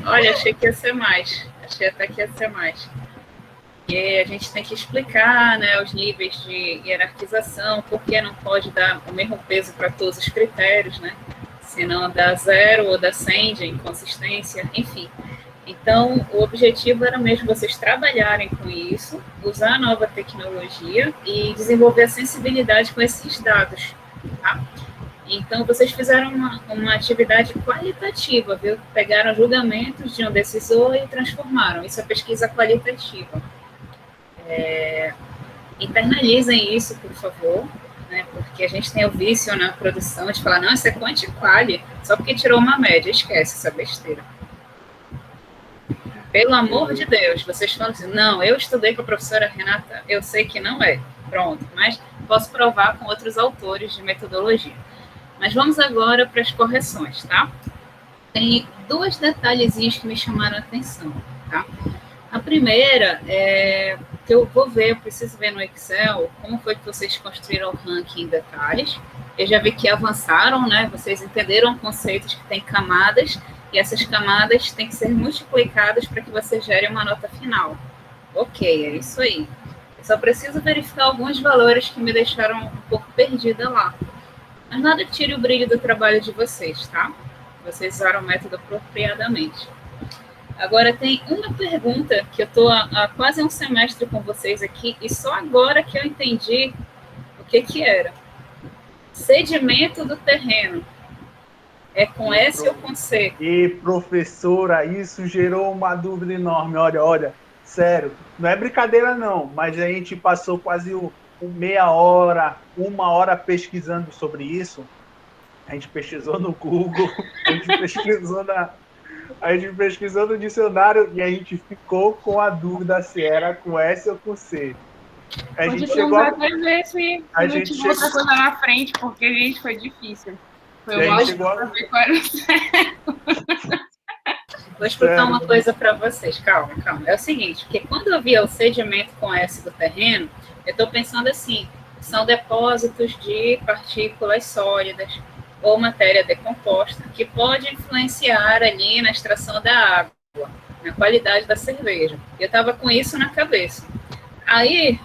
Olha, achei que ia ser mais. Achei até que ia ser mais. E a gente tem que explicar, né, os níveis de hierarquização, porque não pode dar o mesmo peso para todos os critérios, né? Senão dá 0 ou dá 100 de inconsistência, enfim. Então, o objetivo era mesmo vocês trabalharem com isso, usar a nova tecnologia e desenvolver a sensibilidade com esses dados, tá? Então, vocês fizeram uma atividade qualitativa, viu? Pegaram julgamentos de um decisor e transformaram. Isso é pesquisa qualitativa. Internalizem isso, por favor, né? Porque a gente tem o vício na produção de falar, não, isso é quanti-quali, só porque tirou uma média, esquece essa besteira. Pelo amor de Deus, vocês falam assim, não, eu estudei com a professora Renata, eu sei que não é, pronto, mas posso provar com outros autores de metodologia. Mas vamos agora para as correções, tá? Tem 2 detalhezinhos que me chamaram a atenção, tá? A primeira é que eu preciso ver no Excel como foi que vocês construíram o ranking em detalhes. Eu já vi que avançaram, né? Vocês entenderam conceitos que têm camadas, e essas camadas têm que ser multiplicadas para que você gere uma nota final. Ok, é isso aí. Eu só preciso verificar alguns valores que me deixaram um pouco perdida lá. Mas nada que tire o brilho do trabalho de vocês, tá? Vocês usaram o método apropriadamente. Agora, tem uma pergunta que eu estou há quase um semestre com vocês aqui, e só agora que eu entendi o que era. Sedimento do terreno. É com S ou com C? E, professora, isso gerou uma dúvida enorme. Olha, sério, não é brincadeira não, mas a gente passou quase meia hora, 1 hora pesquisando sobre isso. A gente pesquisou no Google, a gente pesquisou no dicionário e a gente ficou com a dúvida se era com S ou com C. A gente chegou a ver se não tinha outra coisa na frente, porque, gente, foi difícil. Foi uma ótimo para ver qual era o certo. Vou explicar uma coisa para vocês. Calma. É o seguinte, porque quando eu via o sedimento com S do terreno, eu estou pensando assim, são depósitos de partículas sólidas ou matéria decomposta que pode influenciar ali na extração da água, na qualidade da cerveja. Eu estava com isso na cabeça. Aí,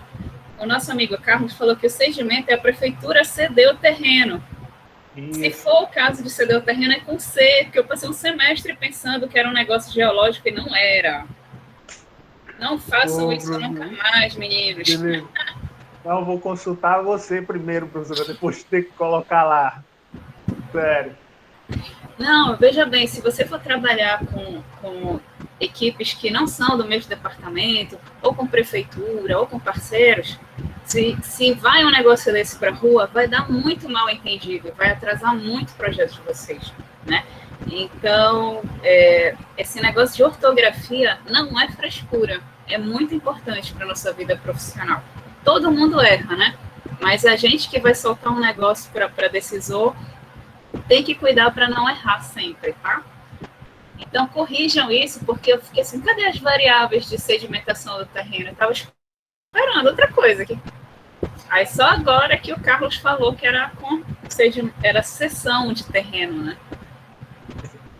o nosso amigo Carlos falou que o sedimento é a prefeitura ceder o terreno. Isso. Se for o caso de ceder o terreno, é com C, porque eu passei um semestre pensando que era um negócio geológico e não era. Não façam isso nunca mais, meninos. Beleza. Não, eu vou consultar você primeiro, professora, depois de ter que colocar lá. Sério. Não, veja bem, se você for trabalhar com equipes que não são do mesmo departamento, ou com prefeitura, ou com parceiros, se vai um negócio desse para a rua, vai dar muito mal entendido, vai atrasar muito o projeto de vocês, né? Então, esse negócio de ortografia não é frescura, é muito importante para a nossa vida profissional. Todo mundo erra, né? Mas a gente que vai soltar um negócio para decisor tem que cuidar para não errar sempre, tá? Então, corrijam isso, porque eu fiquei assim, cadê as variáveis de sedimentação do terreno? Eu estava esperando outra coisa aqui. Aí só agora que o Carlos falou que era seção de terreno, né?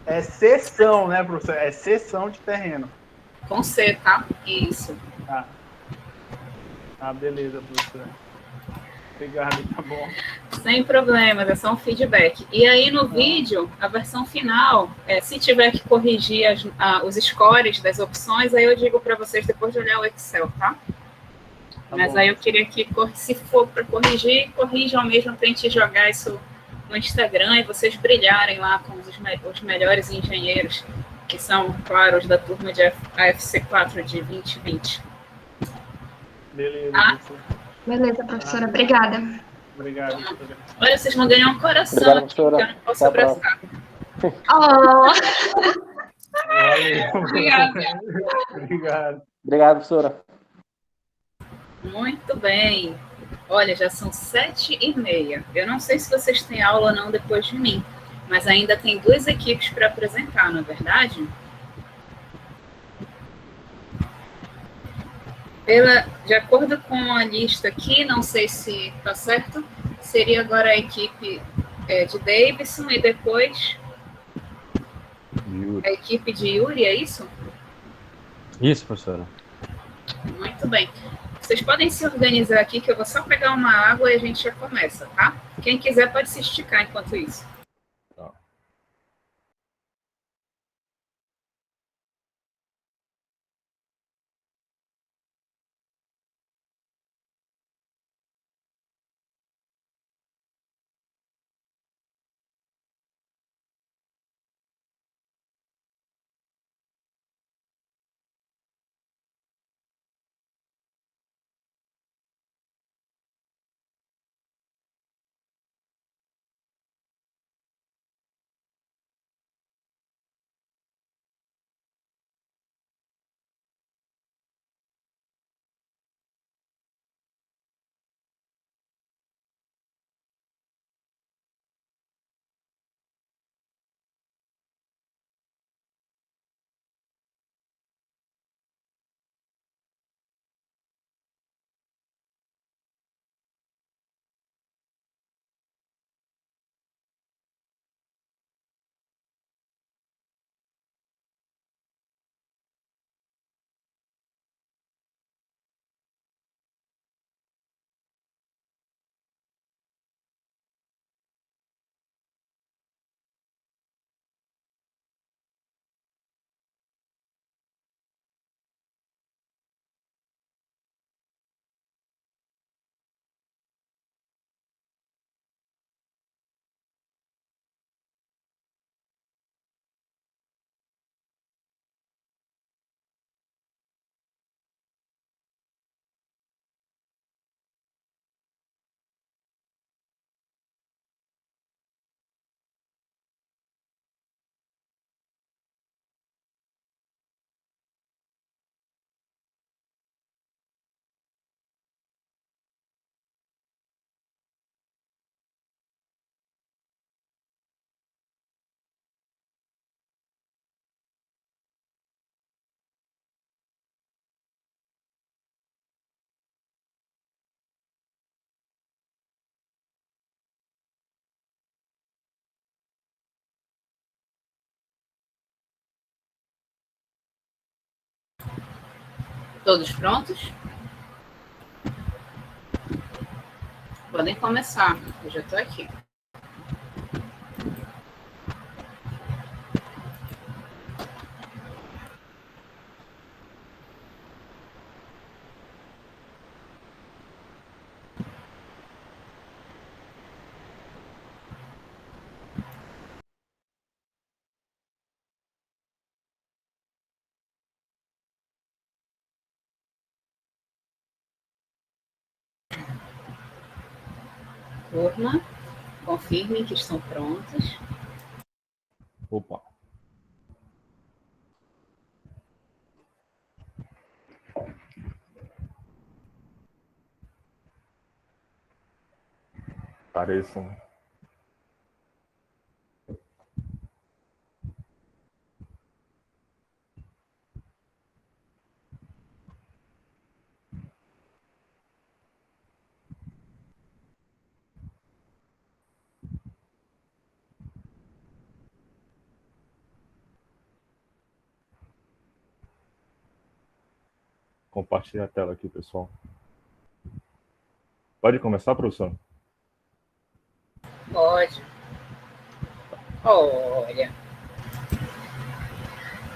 É seção, né, professor? É seção de terreno. Com C, tá? Isso. Ah, beleza, professor. Obrigado, tá bom. Sem problemas, é só um feedback. E aí no vídeo, a versão final, se tiver que corrigir os scores das opções, aí eu digo para vocês depois de olhar o Excel, tá? Mas bom. Aí eu queria que, se for para corrigir, corrijam mesmo, tente jogar isso no Instagram e vocês brilharem lá com os melhores engenheiros, que são, claro, os da turma de AFC4 de 2020. Beleza, Beleza, professora. Obrigada. Obrigado, professora. Olha, vocês vão ganhar um coração Obrigado, aqui, porque eu professora. não posso Até a próxima. abraçar. Oh, Valeu. Obrigada. Obrigado. Obrigado, professora. Muito bem. Olha, já são 7h30. Eu não sei se vocês têm aula ou não depois de mim, mas ainda tem 2 equipes para apresentar, não é verdade? De acordo com a lista aqui, não sei se está certo, seria agora a equipe de Davidson e depois a equipe de Yuri, é isso? Isso, professora. Muito bem. Vocês podem se organizar aqui, que eu vou só pegar uma água e a gente já começa, tá? Quem quiser pode se esticar enquanto isso. Todos prontos? Podem começar. Eu já estou aqui. Turma, confirmem que estão prontos. Opa. Pareçam. Compartilhar a tela aqui, pessoal. Pode começar, professor? Pode. Olha.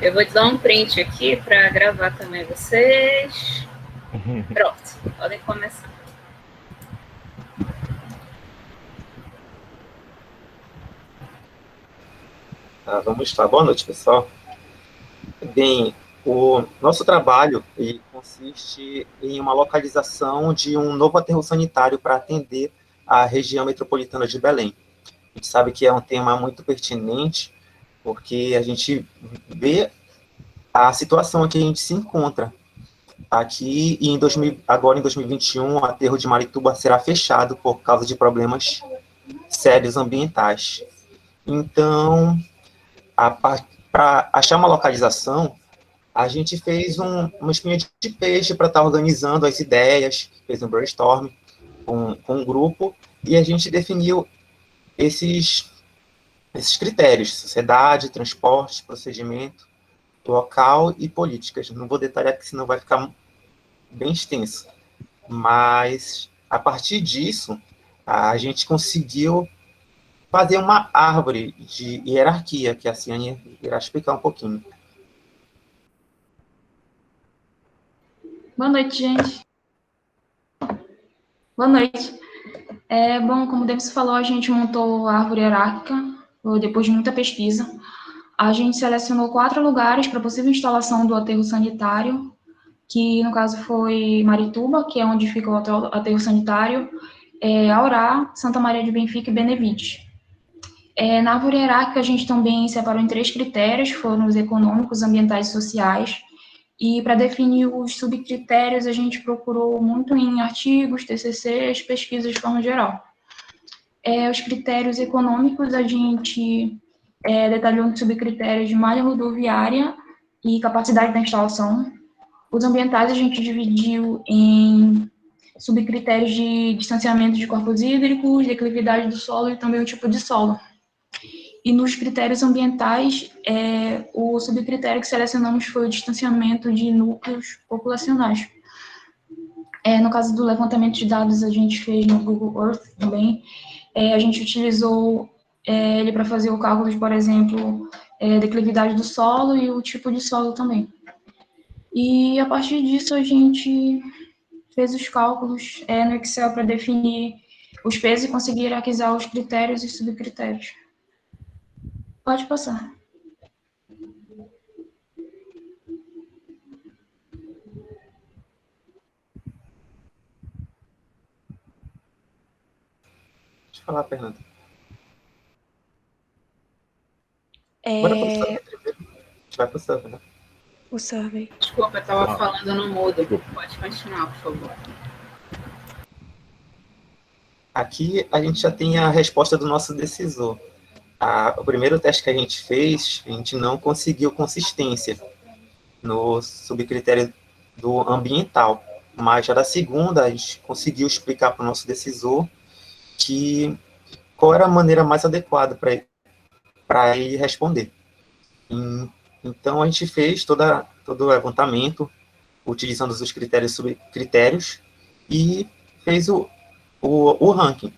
Eu vou te dar um print aqui para gravar também vocês. Pronto, podem começar. Vamos lá. Boa noite, pessoal. Bem, O nosso trabalho ele consiste em uma localização de um novo aterro sanitário para atender a região metropolitana de Belém. A gente sabe que é um tema muito pertinente, porque a gente vê a situação em que a gente se encontra. Aqui, agora em 2021, o aterro de Marituba será fechado por causa de problemas sérios ambientais. Então, para achar uma localização, a gente fez uma espinha de peixe para estar organizando as ideias, fez um brainstorm com um grupo, e a gente definiu esses critérios: sociedade, transporte, procedimento, local e políticas. Não vou detalhar, porque senão vai ficar bem extenso. Mas, a partir disso, a gente conseguiu fazer uma árvore de hierarquia, que a Ciane irá explicar um pouquinho. Boa noite, gente. Boa noite. Bom, como o Davis falou, a gente montou a árvore hierárquica depois de muita pesquisa. A gente selecionou 4 lugares para possível instalação do aterro sanitário, que no caso foi Marituba, que é onde fica o aterro sanitário, Aurá, Santa Maria de Benfica e Benevides. Na árvore hierárquica, a gente também separou em 3 critérios, foram os econômicos, ambientais e sociais. E para definir os subcritérios, a gente procurou muito em artigos, TCCs, pesquisas de forma geral. Os critérios econômicos, a gente detalhou nos subcritérios de malha rodoviária e capacidade da instalação. Os ambientais, a gente dividiu em subcritérios de distanciamento de corpos hídricos, declividade do solo e também o tipo de solo. E nos critérios ambientais, o subcritério que selecionamos foi o distanciamento de núcleos populacionais. No caso do levantamento de dados, a gente fez no Google Earth também. A gente utilizou ele para fazer o cálculo de, por exemplo, declividade do solo e o tipo de solo também. E a partir disso, a gente fez os cálculos no Excel para definir os pesos e conseguir hierarquizar os critérios e subcritérios. Pode passar. Deixa eu falar, Fernanda. Bora pro survey primeiro. A gente vai pro survey, né? O survey. Desculpa, eu estava falando no mudo. Pode continuar, por favor. Aqui a gente já tem a resposta do nosso decisor. O primeiro teste que a gente fez, a gente não conseguiu consistência no subcritério do ambiental, mas já da segunda a gente conseguiu explicar para o nosso decisor qual era a maneira mais adequada para ele responder. Então a gente fez todo o levantamento utilizando os critérios e subcritérios e fez o ranking.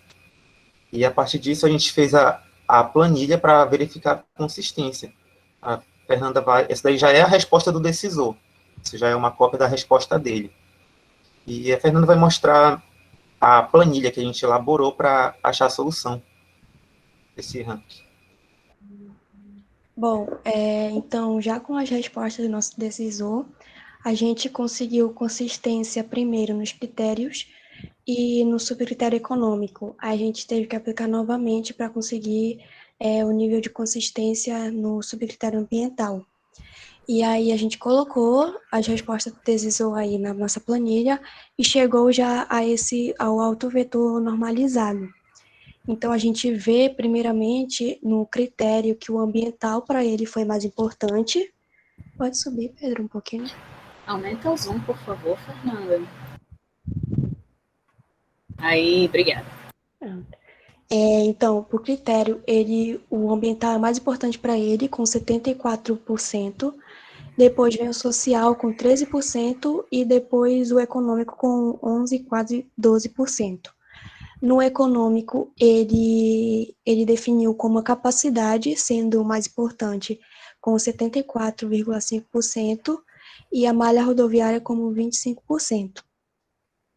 E a partir disso a gente fez a planilha para verificar a consistência. A Fernanda essa daí já é a resposta do decisor. Isso já é uma cópia da resposta dele. E a Fernanda vai mostrar a planilha que a gente elaborou para achar a solução desse ranking. Bom, então, já com as respostas do nosso decisor, a gente conseguiu consistência primeiro nos critérios e no subcritério econômico. A gente teve que aplicar novamente para conseguir o nível de consistência no subcritério ambiental. E aí a gente colocou as respostas do decisor aí na nossa planilha e chegou já ao autovetor normalizado. Então, a gente vê, primeiramente, no critério que o ambiental para ele foi mais importante. Pode subir, Pedro, um pouquinho. Aumenta o zoom, por favor, Fernanda. Aí, obrigada. Então, por critério, o ambiental é mais importante para ele, com 74%. Depois vem o social, com 13%. E depois o econômico, com 11%, quase 12%. No econômico, ele definiu como a capacidade, sendo o mais importante, com 74,5%, e a malha rodoviária como 25%.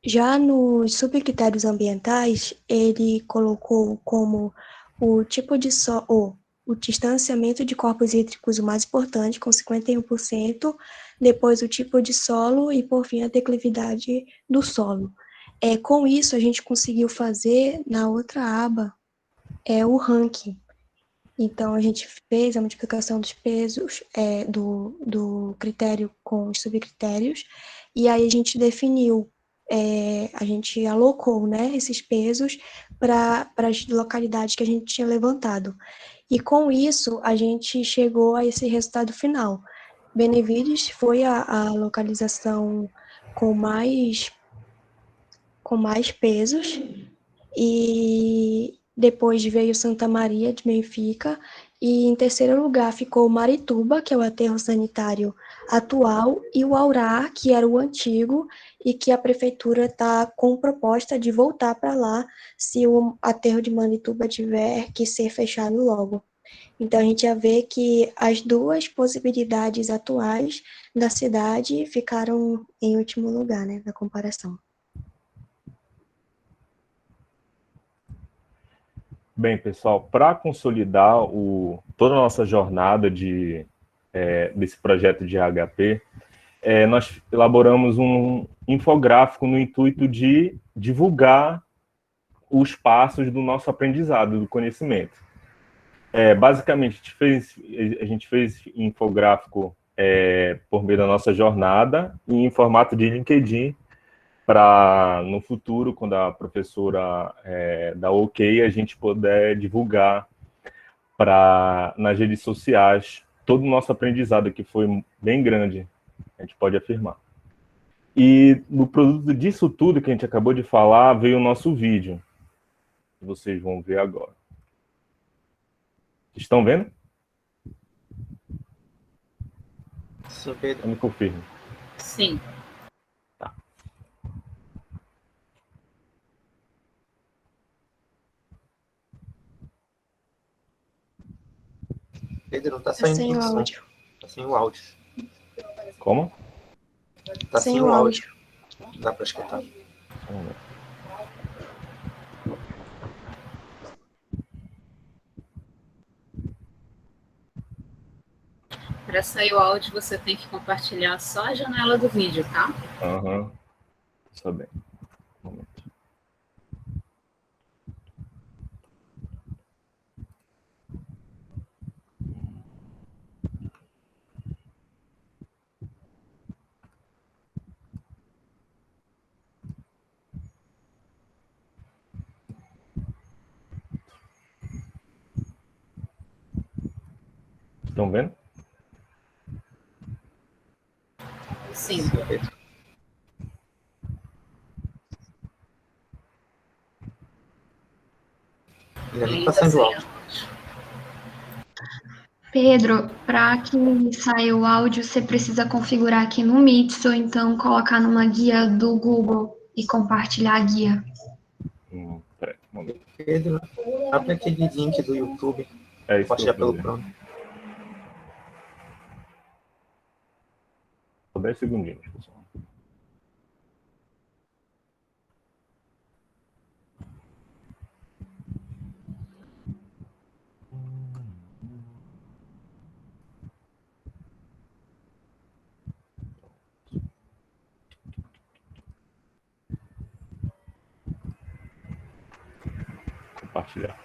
Já nos subcritérios ambientais, ele colocou como o tipo de solo, o distanciamento de corpos hídricos o mais importante, com 51%, depois o tipo de solo e, por fim, a declividade do solo. Com isso, a gente conseguiu fazer, na outra aba, o ranking. Então, a gente fez a multiplicação dos pesos do critério com os subcritérios, e aí a gente definiu, a gente alocou, né, esses pesos para as localidades que a gente tinha levantado. E com isso, a gente chegou a esse resultado final. Benevides foi a localização com mais pesos, e depois veio Santa Maria de Benfica, e em terceiro lugar ficou Marituba, que é o aterro sanitário atual, e o Aurá, que era o antigo, e que a prefeitura está com proposta de voltar para lá se o aterro de Marituba tiver que ser fechado logo. Então, a gente já vê que as duas possibilidades atuais da cidade ficaram em último lugar, né, na comparação. Bem, pessoal, para consolidar toda a nossa jornada desse projeto de HP, nós elaboramos um infográfico no intuito de divulgar os passos do nosso aprendizado, do conhecimento. Basicamente, a gente fez infográfico por meio da nossa jornada em formato de LinkedIn, para, no futuro, quando a professora dar ok, a gente puder divulgar nas redes sociais todo o nosso aprendizado, que foi bem grande, a gente pode afirmar. E no produto disso tudo que a gente acabou de falar, veio o nosso vídeo, que vocês vão ver agora. Estão vendo? Sim, Pedro. Me confirme. Sim. Pedro, não tá saindo sem o som. áudio. Tá sem o áudio. Como? Tá Sem o áudio. Dá para escutar. Para sair o áudio, você tem que compartilhar só a janela do vídeo, tá? Aham. Está bem. Um momento. Estão vendo? Sim. Ainda não tá saindo o áudio. Pedro, para que saia o áudio, você precisa configurar aqui no Meet, ou então colocar numa guia do Google e compartilhar a guia. Peraí, um momento. Pedro, abre aquele link do YouTube. Isso Compartilhar pelo Chrome. Só 10 segundinhos, pessoal. Compartilhar.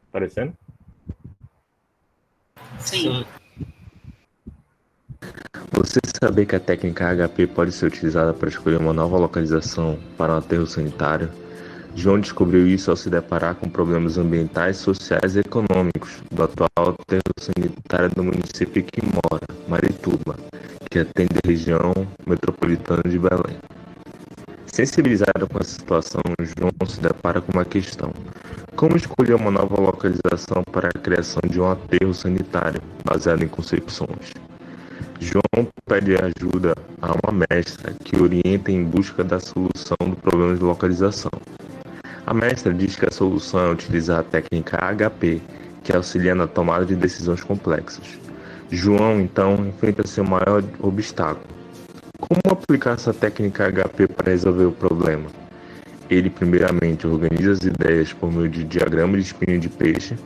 Aparecendo? Sim. Você sabia que a técnica HP pode ser utilizada para escolher uma nova localização para um aterro sanitário? João descobriu isso ao se deparar com problemas ambientais, sociais e econômicos do atual aterro sanitário do município em que mora, Marituba, que atende a região metropolitana de Belém. Sensibilizado com essa situação, João se depara com uma questão: como escolher uma nova localização para a criação de um aterro sanitário, baseado em concepções? João pede ajuda a uma mestra que orienta em busca da solução do problema de localização. A mestra diz que a solução é utilizar a técnica HP, que auxilia na tomada de decisões complexas. João, então, enfrenta seu maior obstáculo. Como aplicar essa técnica HP para resolver o problema? Ele, primeiramente, organiza as ideias por meio de diagrama de espinho de peixe.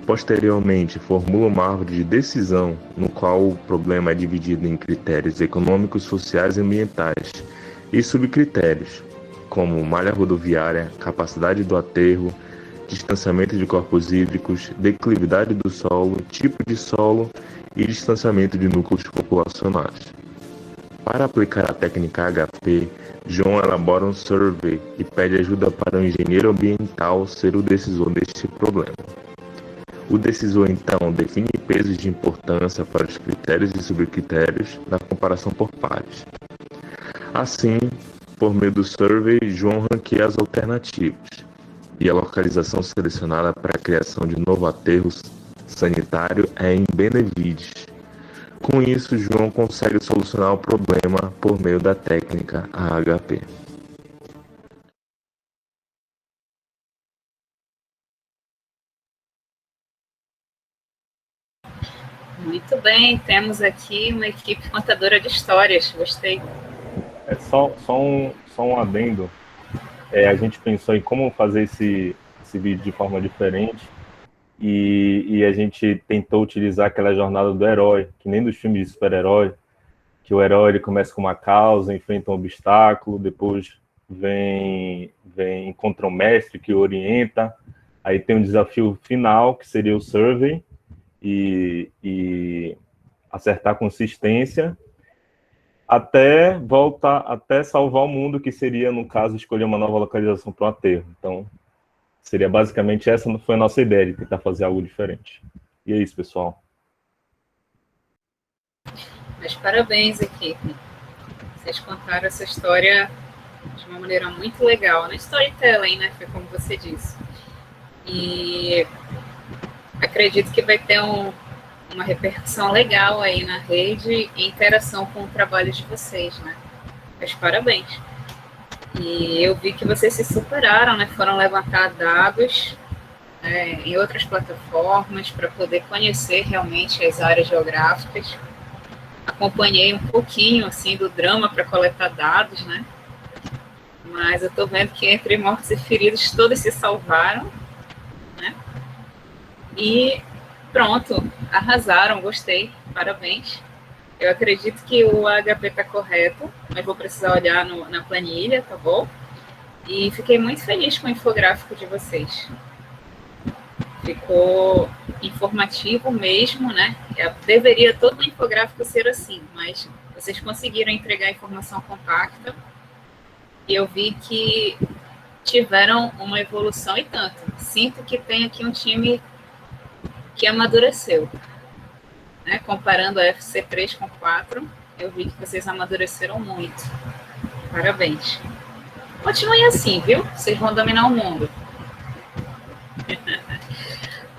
Posteriormente, formula uma árvore de decisão, no qual o problema é dividido em critérios econômicos, sociais e ambientais, e subcritérios, como malha rodoviária, capacidade do aterro, distanciamento de corpos hídricos, declividade do solo, tipo de solo e distanciamento de núcleos populacionais. Para aplicar a técnica HP, João elabora um survey e pede ajuda para um engenheiro ambiental ser o decisor deste problema. O decisor, então, define pesos de importância para os critérios e subcritérios na comparação por pares. Assim, por meio do survey, João ranqueia as alternativas e a localização selecionada para a criação de novo aterro sanitário é em Benevides. Com isso, João consegue solucionar o problema por meio da técnica AHP. Muito bem, temos aqui uma equipe contadora de histórias, gostei. É só um adendo. A gente pensou em como fazer esse vídeo de forma diferente e a gente tentou utilizar aquela jornada do herói, que nem dos filmes de super-herói, que o herói ele começa com uma causa, enfrenta um obstáculo, depois encontra um mestre que o orienta, aí tem um desafio final, que seria o survey, e acertar consistência, até salvar o mundo, que seria, no caso, escolher uma nova localização para o aterro. Então, seria basicamente essa foi a nossa ideia, de tentar fazer algo diferente. E é isso, pessoal. Mas parabéns, equipe. Vocês contaram essa história de uma maneira muito legal, né? Storytelling, né? Foi como você disse. E acredito que vai ter uma repercussão legal aí na rede e interação com o trabalho de vocês, né? Mas parabéns. E eu vi que vocês se superaram, né? Foram levantar dados em outras plataformas para poder conhecer realmente as áreas geográficas. Acompanhei um pouquinho, assim, do drama para coletar dados, né? Mas eu estou vendo que entre mortos e feridos todos se salvaram, né? E pronto, arrasaram, gostei, parabéns. Eu acredito que o HP está correto, mas vou precisar olhar na planilha, tá bom? E fiquei muito feliz com o infográfico de vocês. Ficou informativo mesmo, né? Deveria todo o infográfico ser assim, mas vocês conseguiram entregar a informação compacta. E eu vi que tiveram uma evolução e tanto. Sinto que tem aqui um time que amadureceu. Né? Comparando a FC3 com 4, eu vi que vocês amadureceram muito. Parabéns. Continuem assim, viu? Vocês vão dominar o mundo.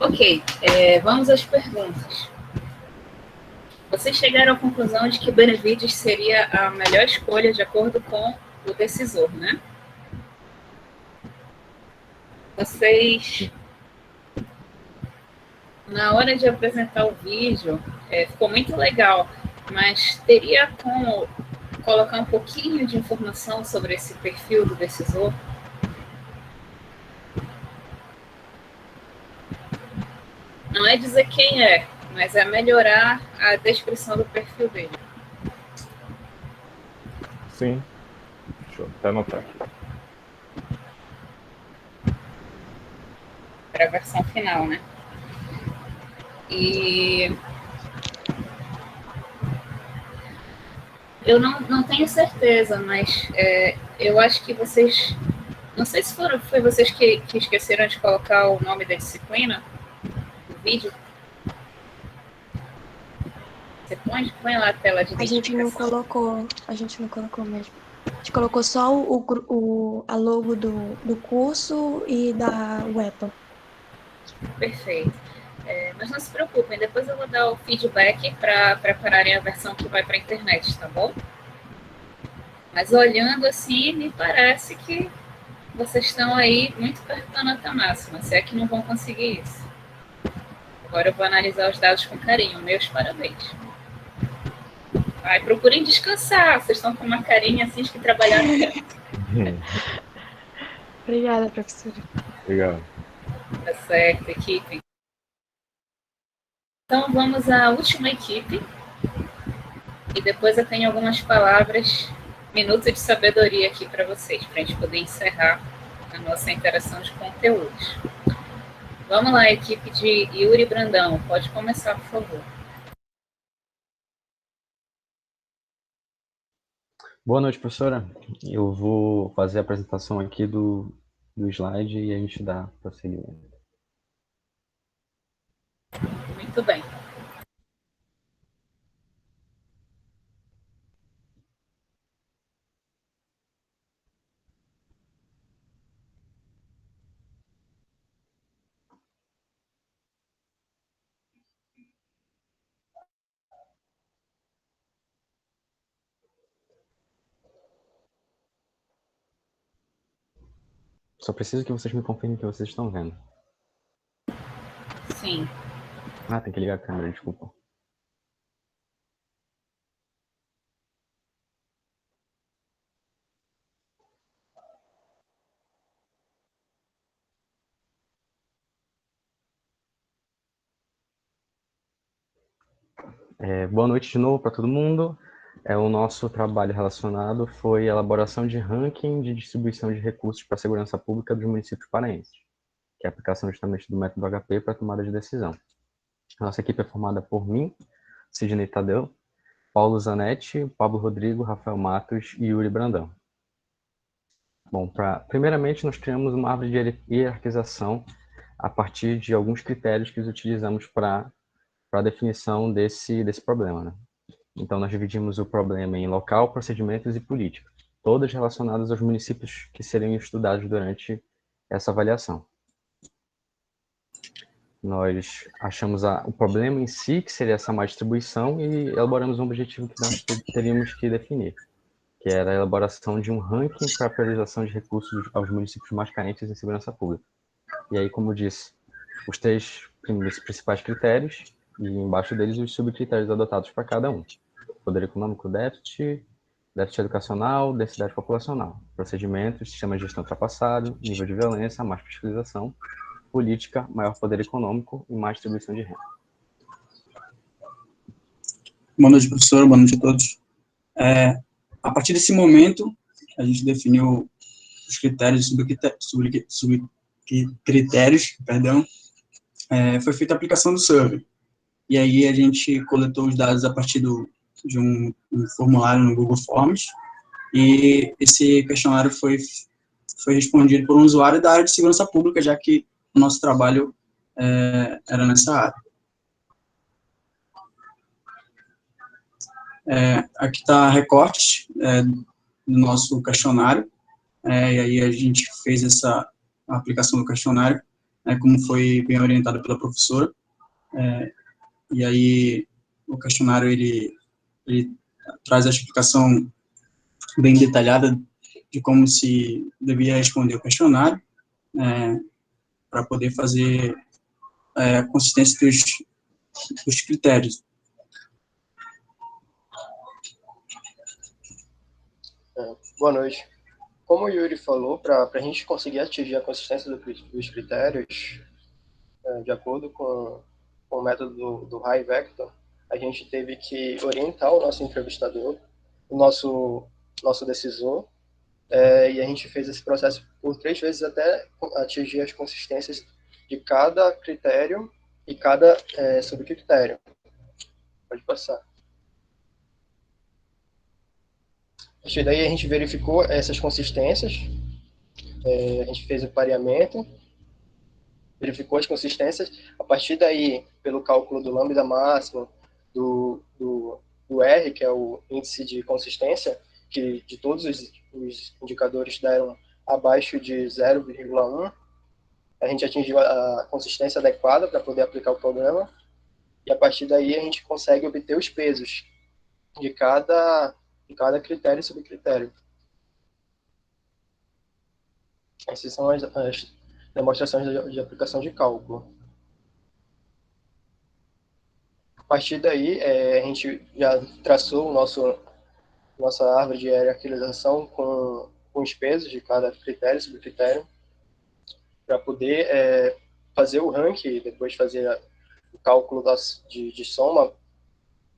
Ok, vamos às perguntas. Vocês chegaram à conclusão de que Benevides seria a melhor escolha de acordo com o decisor, né? Vocês, na hora de apresentar o vídeo, ficou muito legal, mas teria como colocar um pouquinho de informação sobre esse perfil do decisor? Não é dizer quem é, mas é melhorar a descrição do perfil dele. Sim. Deixa eu até anotar aqui. Para a versão final, né? E eu não tenho certeza, mas eu acho que vocês... Não sei se foi vocês que esqueceram de colocar o nome da disciplina no vídeo. Você põe lá a tela de identificação. A gente não colocou mesmo. A gente colocou só a logo do curso e da UEPA. Perfeito. Mas não se preocupem, depois eu vou dar o feedback para prepararem a versão que vai para a internet, tá bom? Mas olhando assim, me parece que vocês estão aí muito perto da nota máxima, se é que não vão conseguir isso. Agora eu vou analisar os dados com carinho. Meus parabéns. Ai, procurem descansar. Vocês estão com uma carinha assim de que trabalharam tanto. Obrigada, professora. Obrigado. Tá certo, equipe. Então vamos à última equipe. E depois eu tenho algumas palavras, minutos de sabedoria aqui para vocês, para a gente poder encerrar a nossa interação de conteúdos. Vamos lá, equipe de Yuri Brandão. Pode começar, por favor. Boa noite, professora. Eu vou fazer a apresentação aqui do slide e a gente dá prosseguimento. Muito bem. Só preciso que vocês me confirmem que vocês estão vendo. Sim. Ah, tem que ligar a câmera, desculpa. Boa noite de novo para todo mundo. O nosso trabalho relacionado foi a elaboração de ranking de distribuição de recursos para a segurança pública dos municípios paraenses, que é a aplicação justamente do método HP para tomada de decisão. A nossa equipe é formada por mim, Sidney Tadeu, Paulo Zanetti, Pablo Rodrigo, Rafael Matos e Yuri Brandão. Bom, primeiramente nós criamos uma árvore de hierarquização a partir de alguns critérios que utilizamos para a definição desse problema, né? Então, nós dividimos o problema em local, procedimentos e política, todas relacionadas aos municípios que seriam estudados durante essa avaliação. Nós achamos o problema em si, que seria essa má distribuição, e elaboramos um objetivo que nós teríamos que definir, que era a elaboração de um ranking para a priorização de recursos aos municípios mais carentes em segurança pública. E aí, como eu disse, os 3 principais critérios, e embaixo deles os subcritérios adotados para cada um. Poder econômico, déficit educacional, densidade populacional, procedimentos, sistema de gestão ultrapassado, nível de violência, mais fiscalização, política, maior poder econômico e mais distribuição de renda. Boa noite, professor. Boa noite a todos. A partir desse momento, a gente definiu os critérios subcritérios, foi feita a aplicação do survey. E aí a gente coletou os dados a partir de um formulário no Google Forms, e esse questionário foi respondido por um usuário da área de segurança pública, já que o nosso trabalho era nessa área. Aqui está recortes do nosso questionário, e aí a gente fez a aplicação do questionário, como foi bem orientado pela professora, e aí o questionário ele traz a explicação bem detalhada de como se devia responder o questionário, para poder fazer a consistência dos critérios. Boa noite. Como o Yuri falou, para a gente conseguir atingir a consistência dos critérios, de acordo com o método do High Vector, a gente teve que orientar o nosso entrevistador, o nosso decisor, e a gente fez esse processo por 3 vezes até atingir as consistências de cada critério e cada subcritério. Pode passar. A partir daí a gente verificou essas consistências, a gente fez o pareamento, verificou as consistências. A partir daí, pelo cálculo do lambda máximo, do R, que é o índice de consistência, que de todos os indicadores deram abaixo de 0,1, a gente atingiu a consistência adequada para poder aplicar o programa, e a partir daí a gente consegue obter os pesos de cada critério e subcritério. Essas são as demonstrações de aplicação de cálculo. partir daí, a gente já traçou nossa árvore de hierarquização com os pesos de cada critério, subcritério, para poder fazer o ranking e depois fazer o cálculo de soma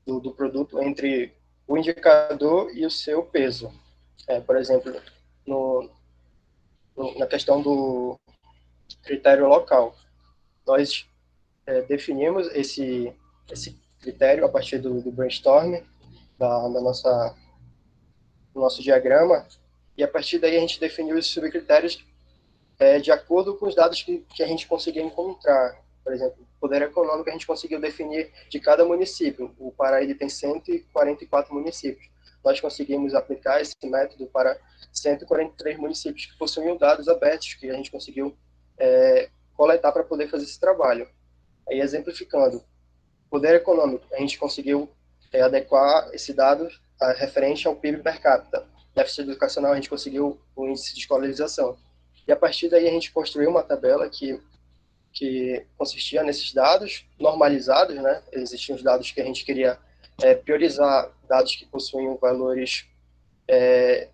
do produto entre o indicador e o seu peso. Por exemplo, na questão do critério local, nós definimos esse critério a partir do brainstorm, do nosso diagrama, e a partir daí a gente definiu os subcritérios de acordo com os dados que a gente conseguia encontrar. Por exemplo, poder econômico a gente conseguiu definir de cada município. O Pará ele tem 144 municípios. Nós conseguimos aplicar esse método para 143 municípios que possuíam dados abertos que a gente conseguiu coletar para poder fazer esse trabalho. Aí, exemplificando, poder econômico, a gente conseguiu adequar esse dado referente ao PIB per capita. Déficit educacional, a gente conseguiu o índice de escolarização. E a partir daí a gente construiu uma tabela que consistia nesses dados normalizados, né? Existiam os dados que a gente queria priorizar, dados que possuíam valores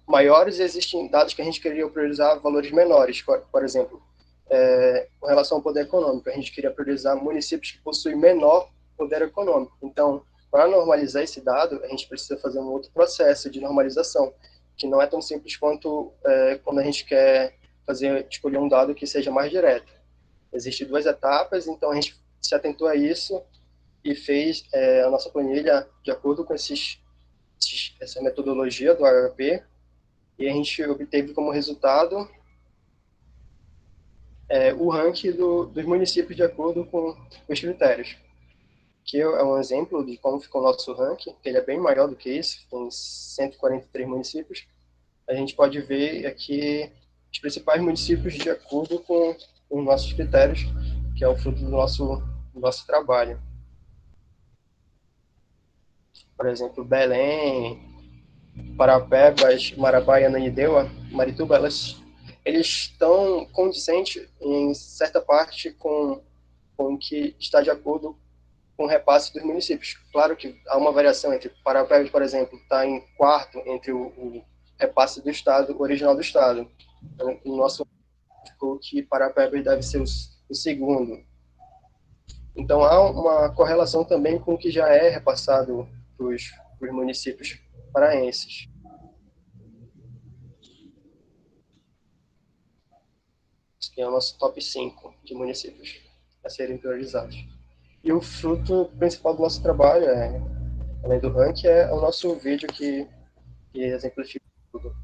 maiores, e existem dados que a gente queria priorizar valores menores. Por exemplo, com relação ao poder econômico, a gente queria priorizar municípios que possuem menor poder econômico. Então, para normalizar esse dado, a gente precisa fazer um outro processo de normalização, que não é tão simples quanto quando a gente quer escolher um dado que seja mais direto. Existem 2 etapas, então a gente se atentou a isso e fez a nossa planilha de acordo com essa metodologia do HAP, e a gente obteve como resultado o ranking dos municípios de acordo com os critérios. Que é um exemplo de como ficou o nosso ranking, que ele é bem maior do que isso, tem 143 municípios. A gente pode ver aqui os principais municípios de acordo com os nossos critérios, que é o fruto do nosso trabalho. Por exemplo, Belém, Parapebas, Marabá e Ananindeua, Marituba, eles estão condizentes em certa parte com o que está de acordo com o repasse dos municípios. Claro que há uma variação entre Parapebas, por exemplo, está em quarto entre o repasse do Estado, original do Estado. Então, o nosso ficou que Parapebas deve ser o segundo. Então, há uma correlação também com o que já é repassado para os municípios paraenses. Esse aqui é o nosso top 5 de municípios a serem priorizados. E o fruto principal do nosso trabalho, além do ranking, é o nosso vídeo que exemplifica tudo.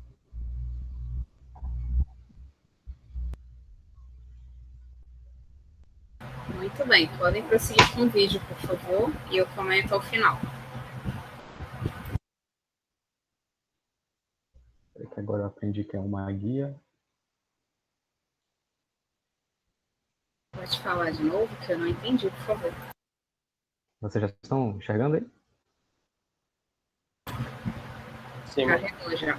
Muito bem, podem prosseguir com o vídeo, por favor, e eu comento ao final. Agora eu aprendi que é uma guia. Pode falar de novo, que eu não entendi, por favor. Vocês já estão enxergando aí? Sim. Carregou já.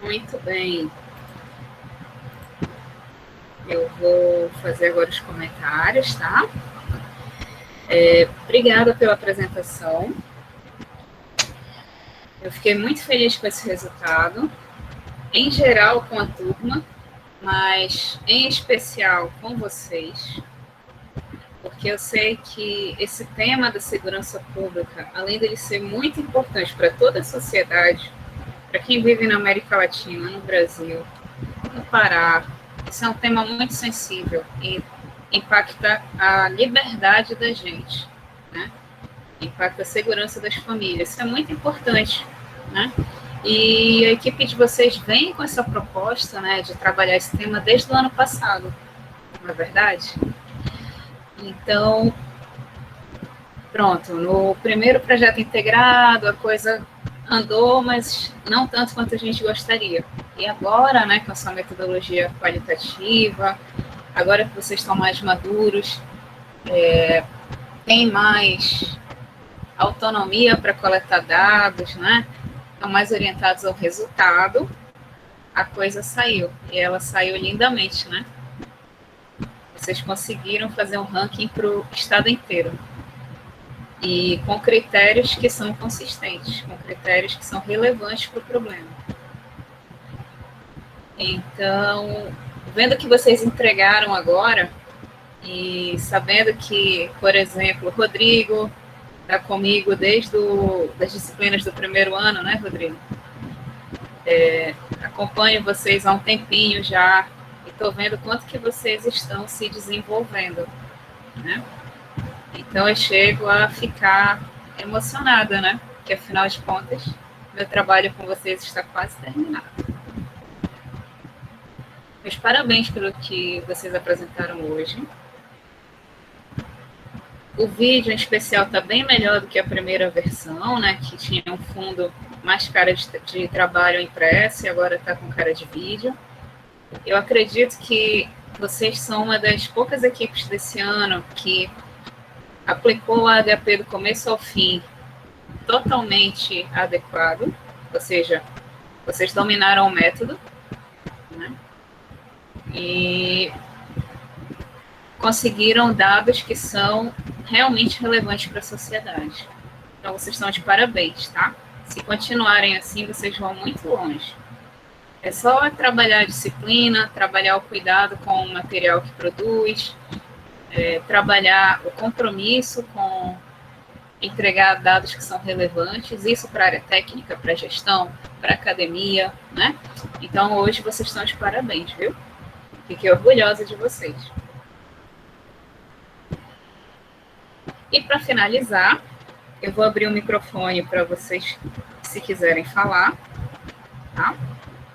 Muito bem. Eu vou fazer agora os comentários, tá? Obrigada pela apresentação. Eu fiquei muito feliz com esse resultado, em geral com a turma, mas em especial com vocês, porque eu sei que esse tema da segurança pública, além dele ser muito importante para toda a sociedade, para quem vive na América Latina, no Brasil, no Pará, esse é um tema muito sensível e impacta a liberdade da gente, né? Impacta a segurança das famílias. Isso é muito importante, né? E a equipe de vocês vem com essa proposta, né, de trabalhar esse tema desde o ano passado, não é verdade? Então, pronto, no primeiro projeto integrado, a coisa andou, mas não tanto quanto a gente gostaria. E agora, né, com essa metodologia qualitativa, agora que vocês estão mais maduros, tem mais autonomia para coletar dados, né? Estão mais orientados ao resultado, a coisa saiu. E ela saiu lindamente, né? Vocês conseguiram fazer um ranking para o estado inteiro. E com critérios que são consistentes, com critérios que são relevantes para o problema. Então, vendo que vocês entregaram agora, e sabendo que, por exemplo, o Rodrigo está comigo desde das disciplinas do primeiro ano, né, Rodrigo? Acompanho vocês há um tempinho já, e estou vendo quanto que vocês estão se desenvolvendo, né? Então, eu chego a ficar emocionada, né? Porque, afinal de contas, meu trabalho com vocês está quase terminado. Meus parabéns pelo que vocês apresentaram hoje. O vídeo, em especial, está bem melhor do que a primeira versão, né? Que tinha um fundo mais cara de trabalho impresso e agora está com cara de vídeo. Eu acredito que vocês são uma das poucas equipes desse ano que aplicou o HP do começo ao fim totalmente adequado, ou seja, vocês dominaram o método, né? E conseguiram dados que são realmente relevantes para a sociedade. Então, vocês estão de parabéns, tá? Se continuarem assim, vocês vão muito longe. É só trabalhar a disciplina, trabalhar o cuidado com o material que produz, trabalhar o compromisso com entregar dados que são relevantes, isso para a área técnica, para a gestão, para a academia, né? Então, hoje vocês estão de parabéns, viu? Fiquei orgulhosa de vocês. E para finalizar, eu vou abrir o microfone para vocês, se quiserem falar, tá?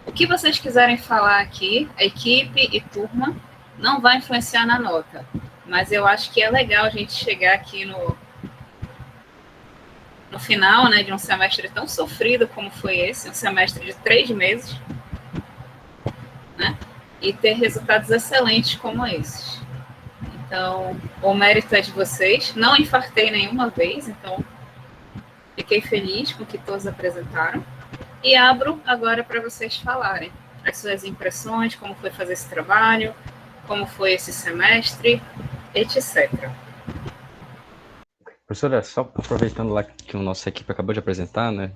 O que vocês quiserem falar aqui, a equipe e turma, não vai influenciar na nota, mas eu acho que é legal a gente chegar aqui no final, né, de um semestre tão sofrido como foi esse, um semestre de 3 meses, né, e ter resultados excelentes como esses. Então, o mérito é de vocês. Não infartei nenhuma vez, então fiquei feliz com o que todos apresentaram. E abro agora para vocês falarem as suas impressões, como foi fazer esse trabalho, como foi esse semestre, etc. Professora, só aproveitando lá que a nossa equipe acabou de apresentar, né?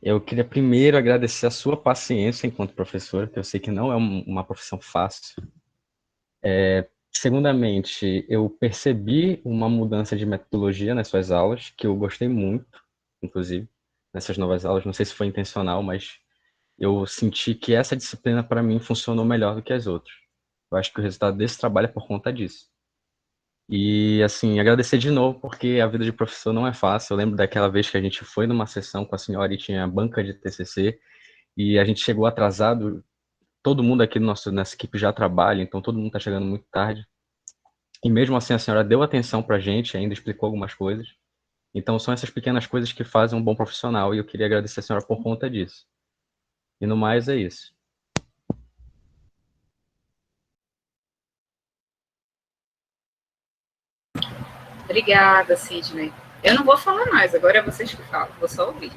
Eu queria primeiro agradecer a sua paciência enquanto professora, que eu sei que não é uma profissão fácil. Segundamente, eu percebi uma mudança de metodologia nas suas aulas, que eu gostei muito, inclusive, nessas novas aulas. Não sei se foi intencional, mas eu senti que essa disciplina, para mim, funcionou melhor do que as outras. Eu acho que o resultado desse trabalho é por conta disso. E, assim, agradecer de novo, porque a vida de professor não é fácil. Eu lembro daquela vez que a gente foi numa sessão com a senhora e tinha banca de TCC, e a gente chegou atrasado. Todo mundo aqui nessa equipe já trabalha, então todo mundo está chegando muito tarde. E mesmo assim a senhora deu atenção para a gente, ainda explicou algumas coisas. Então são essas pequenas coisas que fazem um bom profissional, e eu queria agradecer a senhora por conta disso. E no mais é isso. Obrigada, Sidney. Eu não vou falar mais, agora é vocês que falam, vou só ouvir.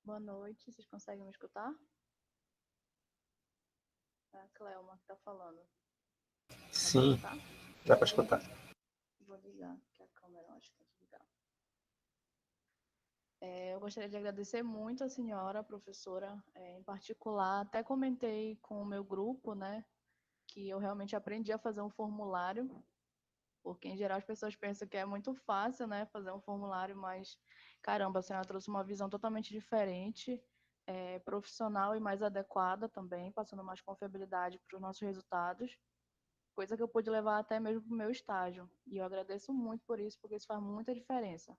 Boa noite, vocês conseguem me escutar? É a Cleoma que está falando. Sim, dá para escutar. Vou ligar, que a câmera acho que tem que ligar. Eu gostaria de agradecer muito a senhora, a professora, em particular. Até comentei com o meu grupo, né, que eu realmente aprendi a fazer um formulário, porque em geral as pessoas pensam que é muito fácil, né, fazer um formulário, mas caramba, a senhora trouxe uma visão totalmente diferente, profissional e mais adequada também, passando mais confiabilidade para os nossos resultados, coisa que eu pude levar até mesmo para o meu estágio. E eu agradeço muito por isso, porque isso faz muita diferença.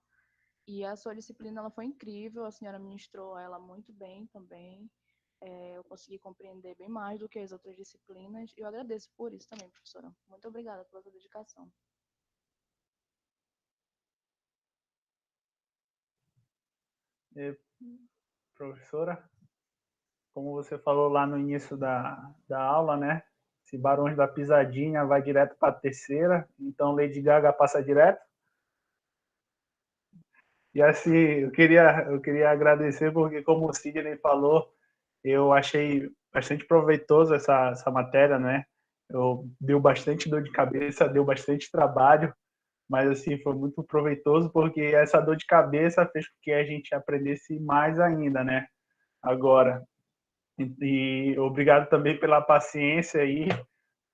E a sua disciplina ela foi incrível, a senhora ministrou ela muito bem também. Eu consegui compreender bem mais do que as outras disciplinas. E eu agradeço por isso também, professora. Muito obrigada pela sua dedicação. Professora, como você falou lá no início da aula, né? Se Barões da Pisadinha vai direto para a terceira, então Lady Gaga passa direto. E assim, eu queria agradecer, porque como o Sidney falou, eu achei bastante proveitoso essa matéria, né? Deu bastante dor de cabeça, deu bastante trabalho, mas assim, foi muito proveitoso, porque essa dor de cabeça fez com que a gente aprendesse mais ainda, né? Agora. E obrigado também pela paciência aí,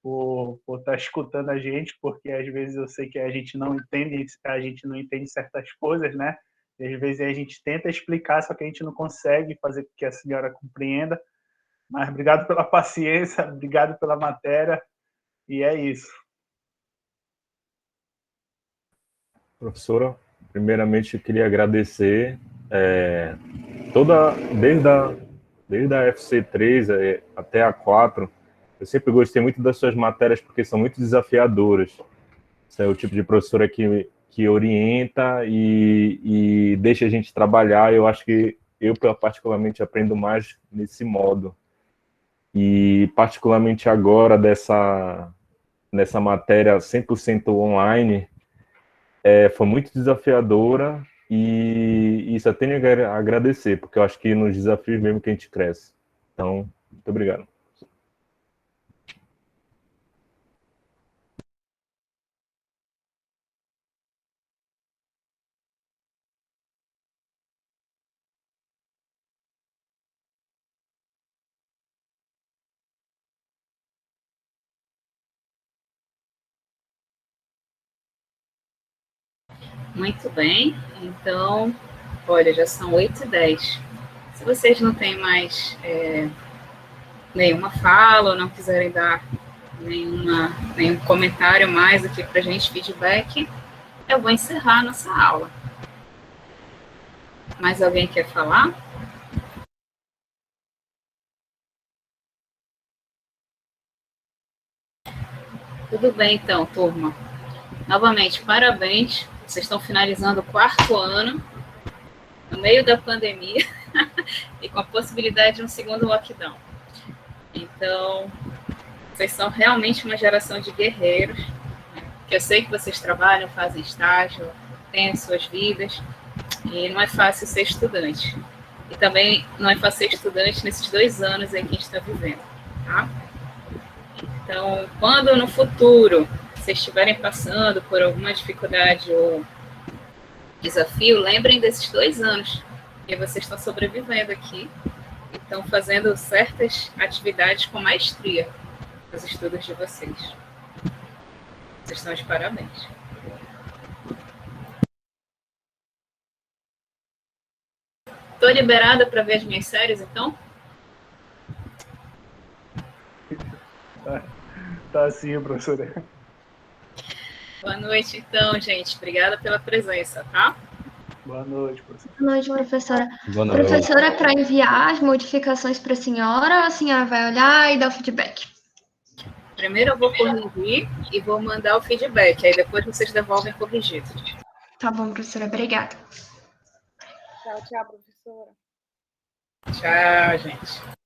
por estar escutando a gente, porque às vezes eu sei que a gente não entende certas coisas, né? E às vezes a gente tenta explicar, só que a gente não consegue fazer com que a senhora compreenda. Mas obrigado pela paciência, obrigado pela matéria, e é isso. Professora, primeiramente eu queria agradecer desde a FC3 até a 4, eu sempre gostei muito das suas matérias porque são muito desafiadoras. Você é o tipo de professora que orienta e deixa a gente trabalhar. Eu acho que eu particularmente aprendo mais nesse modo. E particularmente agora nessa matéria 100% online, foi muito desafiadora e só tenho a agradecer, porque eu acho que nos desafios mesmo que a gente cresce. Então, muito obrigado. Muito bem, então, olha, já são 8h10. Se vocês não têm mais nenhuma fala ou não quiserem dar nenhum comentário mais aqui para a gente, feedback, eu vou encerrar a nossa aula. Mais alguém quer falar? Tudo bem, então, turma. Novamente, parabéns. Vocês estão finalizando o 4º ano, no meio da pandemia, e com a possibilidade de um segundo lockdown. Então, vocês são realmente uma geração de guerreiros, que eu sei que vocês trabalham, fazem estágio, têm as suas vidas, e não é fácil ser estudante. E também não é fácil ser estudante nesses 2 anos aí que a gente está vivendo, tá? Então, quando no futuro vocês estiverem passando por alguma dificuldade ou desafio, lembrem desses 2 anos que vocês estão sobrevivendo aqui e estão fazendo certas atividades com maestria nos estudos de vocês. Vocês estão de parabéns. Estou liberada para ver as minhas séries, então? Tá sim, professora. Boa noite, então, gente. Obrigada pela presença, tá? Boa noite, professora. Boa noite, professora. Boa noite. Professora, para enviar as modificações para a senhora vai olhar e dar o feedback. Primeiro eu vou corrigir e vou mandar o feedback, aí depois vocês devolvem corrigido. Tá bom, professora. Obrigada. Tchau, tchau, professora. Tchau, gente.